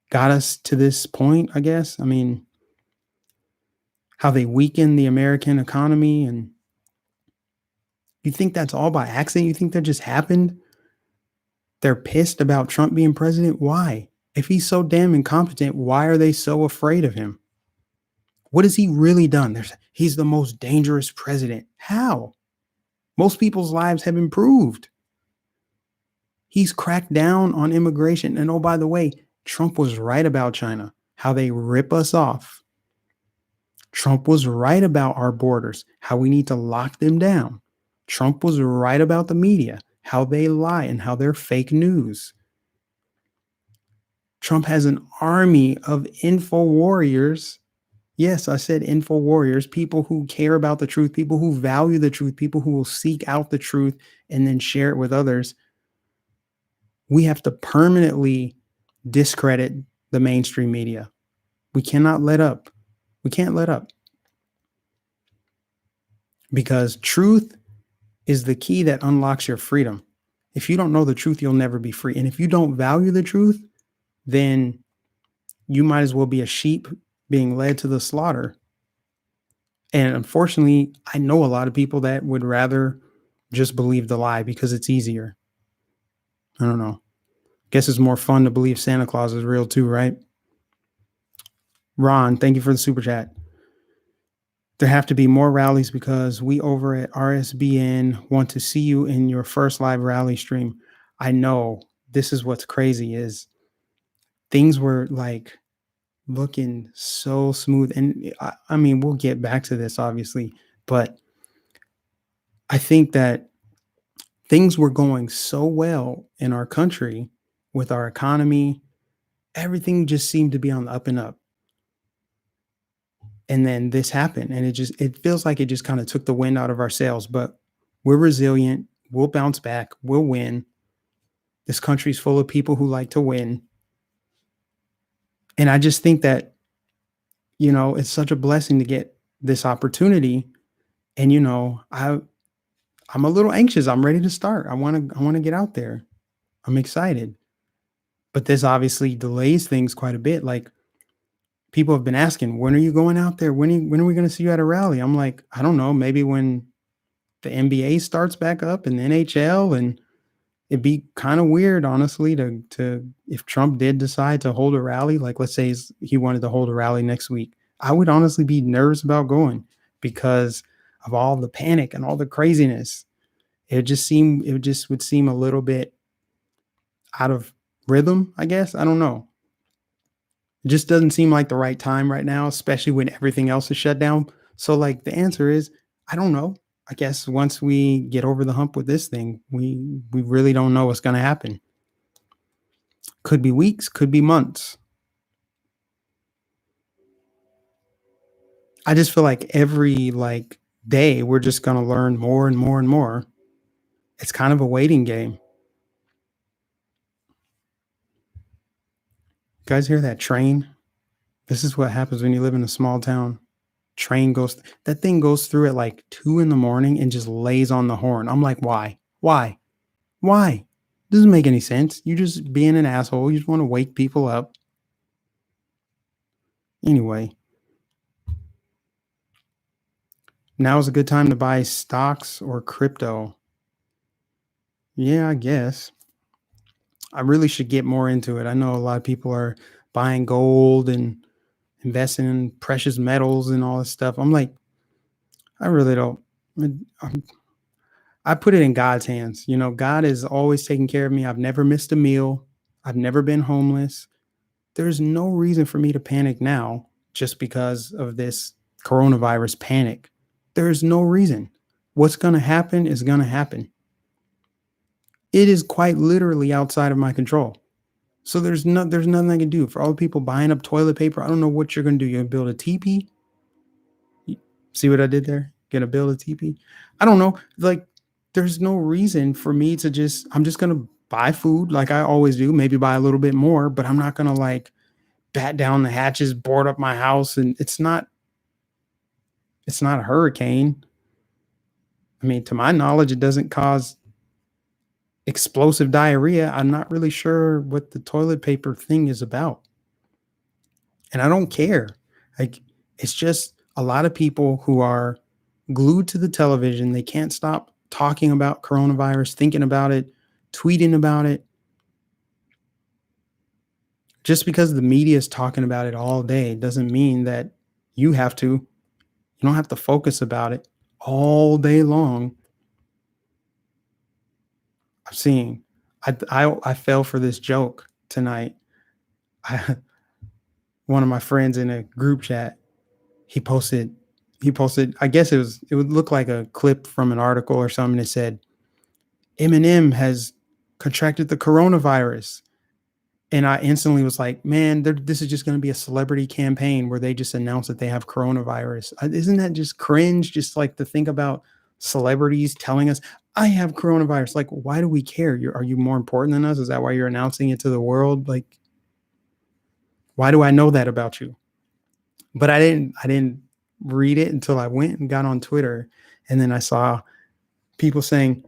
got us to this point, I guess. I mean, how they weaken the American economy. And you think that's all by accident? You think that just happened? They're pissed about Trump being president? Why? If he's so damn incompetent, why are they so afraid of him? What has he really done? He's the most dangerous president. How? Most people's lives have improved. He's cracked down on immigration. And oh, by the way, Trump was right about China, how they rip us off. Trump was right about our borders, how we need to lock them down. Trump was right about the media, how they lie and how they're fake news. Trump has an army of info warriors. Yes, I said info warriors, people who care about the truth, people who value the truth, people who will seek out the truth and then share it with others. We have to permanently discredit the mainstream media. We cannot let up. We can't let up because truth is the key that unlocks your freedom. If you don't know the truth, you'll never be free. And if you don't value the truth, then you might as well be a sheep being led to the slaughter. And unfortunately, I know a lot of people that would rather just believe the lie because it's easier. I don't know. Guess it's more fun to believe Santa Claus is real too, right? Ron, thank you for the super chat. There have to be more rallies because we over at RSBN want to see you in your first live rally stream. I know this is what's crazy is things were like looking so smooth. And I mean, we'll get back to this obviously, but I think that things were going so well in our country with our economy. Everything just seemed to be on the up and up. And then this happened and it feels like it just kind of took the wind out of our sails, but we're resilient. We'll bounce back. We'll win. This country's full of people who like to win. And I just think that, it's such a blessing to get this opportunity. And, I'm a little anxious. I'm ready to start. I want to get out there. I'm excited. But this obviously delays things quite a bit. Like people have been asking, when are you going out there? When are we going to see you at a rally? I'm like, I don't know, maybe when the NBA starts back up and the NHL, and it'd be kind of weird, honestly, to if Trump did decide to hold a rally, like let's say he wanted to hold a rally next week, I would honestly be nervous about going because of all the panic and all the craziness. It just would seem a little bit out of rhythm, I guess. I don't know. It just doesn't seem like the right time right now, especially when everything else is shut down. So like the answer is, I don't know. I guess once we get over the hump with this thing, we really don't know what's going to happen. Could be weeks, could be months. I just feel like every day we're just going to learn more and more and more. It's kind of a waiting game. You guys hear that train? This is what happens when you live in a small town. That thing goes through at like 2 a.m. and just lays on the horn. I'm like, why? Doesn't make any sense. You just being an asshole. You just want to wake people up. Anyway, now is a good time to buy stocks or crypto. Yeah, I guess. I really should get more into it. I know a lot of people are buying gold and investing in precious metals and all this stuff. I'm like, I really don't. I put it in God's hands. God is always taking care of me. I've never missed a meal. I've never been homeless. There's no reason for me to panic now just because of this coronavirus panic. There's no reason. What's going to happen is going to happen. It is quite literally outside of my control. So there's nothing I can do. For all the people buying up toilet paper, I don't know what you're going to do. You're going to build a teepee? See what I did there? Gonna build a teepee? I don't know. Like, there's no reason for me to I'm just going to buy food like I always do, maybe buy a little bit more, but I'm not going to bat down the hatches, board up my house. And it's not a hurricane. I mean, to my knowledge, it doesn't cause explosive diarrhea. I'm not really sure what the toilet paper thing is about. And I don't care. Like, it's just a lot of people who are glued to the television. They can't stop talking about coronavirus, thinking about it, tweeting about it. Just because the media is talking about it all day doesn't mean that you have to. You don't have to focus about it all day long. I've seen. I fell for this joke tonight. One of my friends in a group chat, he posted I guess it would look like a clip from an article or something that said Eminem has contracted the coronavirus. And I instantly was like, man, this is just going to be a celebrity campaign where they just announce that they have coronavirus. Isn't that just cringe? Just like to think about celebrities telling us, I have coronavirus. Like, why do we care? Are you more important than us? Is that why you're announcing it to the world? Like, why do I know that about you? But I didn't read it until I went and got on Twitter. And then I saw people saying,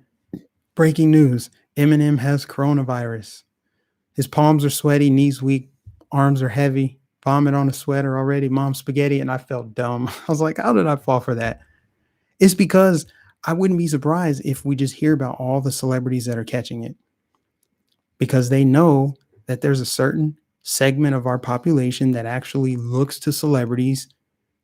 breaking news, Eminem has coronavirus. His palms are sweaty, knees weak, arms are heavy, vomit on a sweater already, mom spaghetti. And I felt dumb. I was like, how did I fall for that? It's because I wouldn't be surprised if we just hear about all the celebrities that are catching it, because they know that there's a certain segment of our population that actually looks to celebrities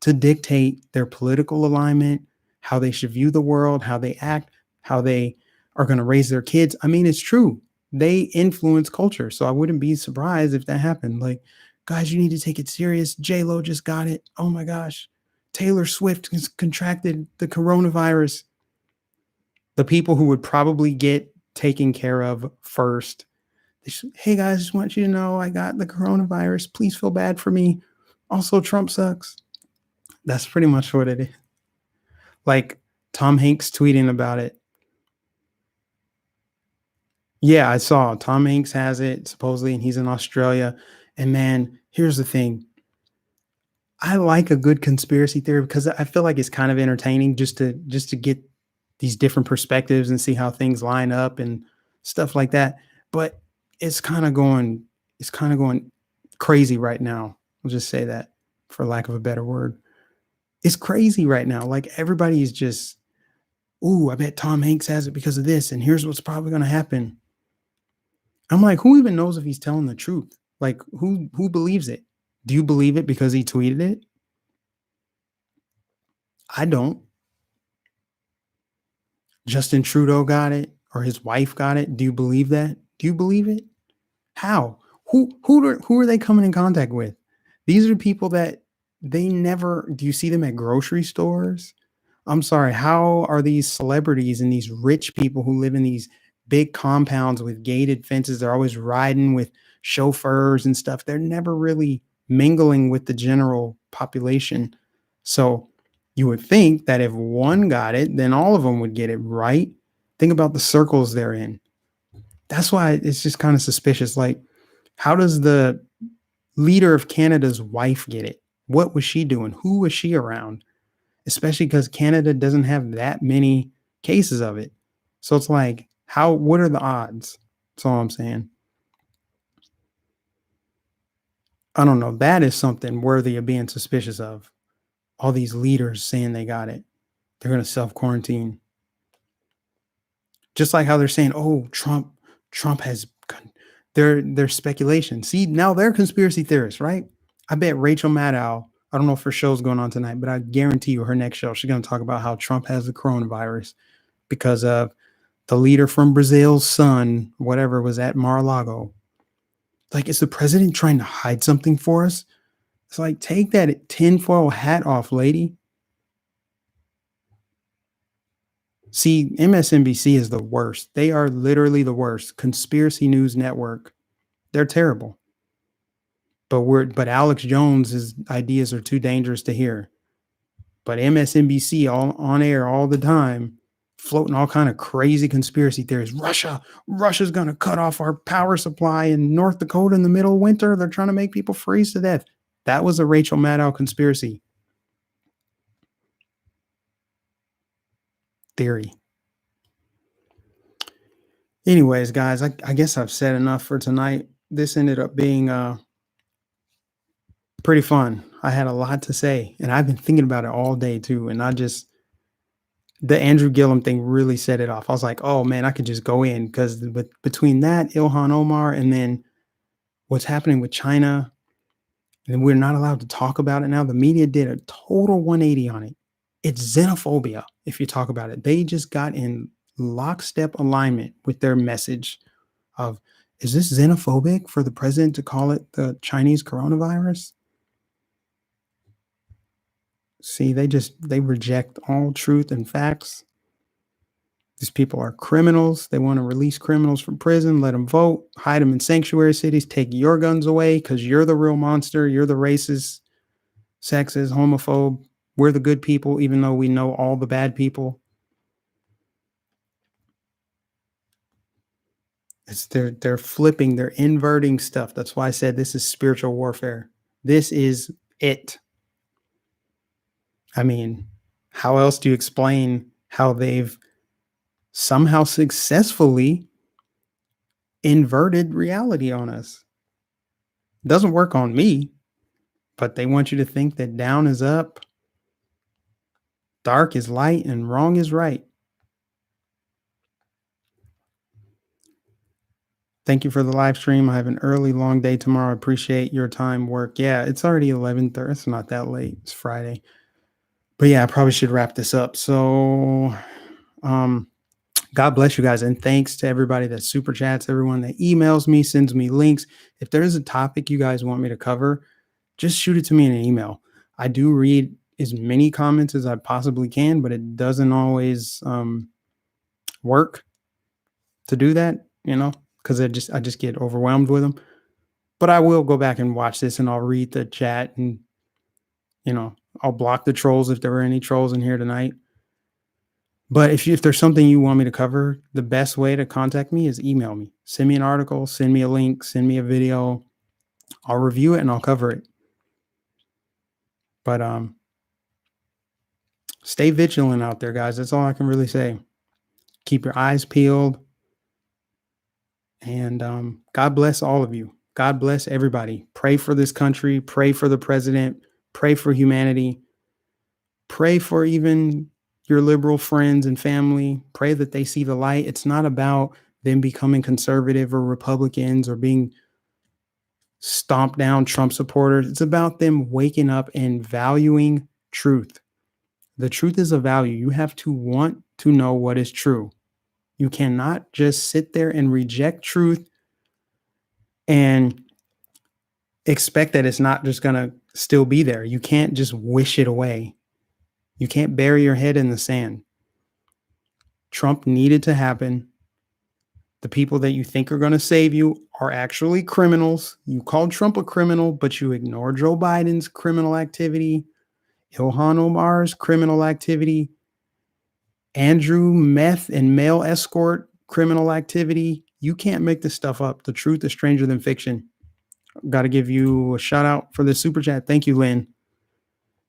to dictate their political alignment, how they should view the world, how they act, how they are going to raise their kids. I mean, it's true. They influence culture. So I wouldn't be surprised if that happened. Like, guys, you need to take it serious. J-Lo just got it. Oh my gosh. Taylor Swift has contracted the coronavirus. The people who would probably get taken care of first. Hey guys, just want you to know I got the coronavirus. Please feel bad for me. Also, Trump sucks. That's pretty much what it is. Like Tom Hanks tweeting about it. Yeah, I saw Tom Hanks has it supposedly, and he's in Australia. And man, here's the thing. I like a good conspiracy theory because I feel like it's kind of entertaining just to get these different perspectives and see how things line up and stuff like that. But it's kind of going crazy right now. I'll just say that for lack of a better word. It's crazy right now. Like everybody is just, ooh, I bet Tom Hanks has it because of this, and here's what's probably going to happen. I'm like, who even knows if he's telling the truth? Like, who believes it? Do you believe it because he tweeted it? I don't. Justin Trudeau got it, or his wife got it. Do you believe that? Do you believe it? How? Who are they coming in contact with? These are people that they never. Do you see them at grocery stores? I'm sorry, how are these celebrities and these rich people who live in these big compounds with gated fences, they're always riding with chauffeurs and stuff. They're never really mingling with the general population. So you would think that if one got it, then all of them would get it, right? Think about the circles they're in. That's why it's just kind of suspicious. Like, how does the leader of Canada's wife get it? What was she doing? Who was she around? Especially because Canada doesn't have that many cases of it. So it's like, what are the odds? That's all I'm saying. I don't know. That is something worthy of being suspicious of. All these leaders saying they got it. They're going to self quarantine. Just like how they're saying, oh, Trump has their speculation. See, now they're conspiracy theorists, right? I bet Rachel Maddow, I don't know if her show's going on tonight, but I guarantee you her next show, she's going to talk about how Trump has the coronavirus because of the leader from Brazil's son, whatever, was at Mar-a-Lago. Like, is the president trying to hide something for us? It's like, take that tinfoil hat off, lady. See, MSNBC is the worst. They are literally the worst. Conspiracy News Network. They're terrible. But Alex Jones's ideas are too dangerous to hear. But MSNBC all on air all the time, floating all kind of crazy conspiracy theories. Russia's going to cut off our power supply in North Dakota in the middle of winter. They're trying to make people freeze to death. That was a Rachel Maddow conspiracy theory. Anyways, guys, I guess I've said enough for tonight. This ended up being pretty fun. I had a lot to say, and I've been thinking about it all day too. And the Andrew Gillum thing really set it off. I was like, oh man, I could just go in because between that, Ilhan Omar, and then what's happening with China, and we're not allowed to talk about it now. The media did a total 180 on it. It's xenophobia if you talk about it. They just got in lockstep alignment with their message of, is this xenophobic for the president to call it the Chinese coronavirus? See, they reject all truth and facts. These people are criminals. They want to release criminals from prison, let them vote, hide them in sanctuary cities, take your guns away because you're the real monster. You're the racist, sexist, homophobe. We're the good people, even though we know all the bad people. They're flipping, they're inverting stuff. That's why I said this is spiritual warfare. This is it. I mean, how else do you explain how they've somehow successfully inverted reality on us? It doesn't work on me, but they want you to think that down is up, dark is light, and wrong is right. Thank you for the live stream. I have an early, long day tomorrow. I appreciate your time, work. Yeah, it's already 11:30. It's not that late. It's Friday. But yeah, I probably should wrap this up. So, God bless you guys. And thanks to everybody that super chats, everyone that emails me, sends me links. If there is a topic you guys want me to cover, just shoot it to me in an email. I do read as many comments as I possibly can, but it doesn't always work to do that, because I just get overwhelmed with them. But I will go back and watch this and I'll read the chat and, I'll block the trolls if there were any trolls in here tonight. But if there's something you want me to cover, the best way to contact me is email me. Send me an article, send me a link, send me a video. I'll review it and I'll cover it. But stay vigilant out there, guys. That's all I can really say. Keep your eyes peeled. And God bless all of you. God bless everybody. Pray for this country. Pray for the president. Pray for humanity. Pray for even your liberal friends and family. Pray that they see the light. It's not about them becoming conservative or Republicans or being stomped down Trump supporters. It's about them waking up and valuing truth. The truth is a value. You have to want to know what is true. You cannot just sit there and reject truth and expect that it's not just going to still be there. You can't just wish it away. You can't bury your head in the sand. Trump needed to happen. The people that you think are going to save you are actually criminals. You called Trump a criminal, but you ignore Joe Biden's criminal activity, Ilhan Omar's criminal activity, Andrew Meth and male escort criminal activity. You can't make this stuff up. The truth is stranger than fiction. Got to give you a shout out for the super chat. Thank you, Lynn.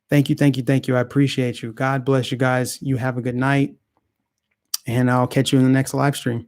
Thank you, thank you, thank you. I appreciate you. God bless you guys. You have a good night. And I'll catch you in the next live stream.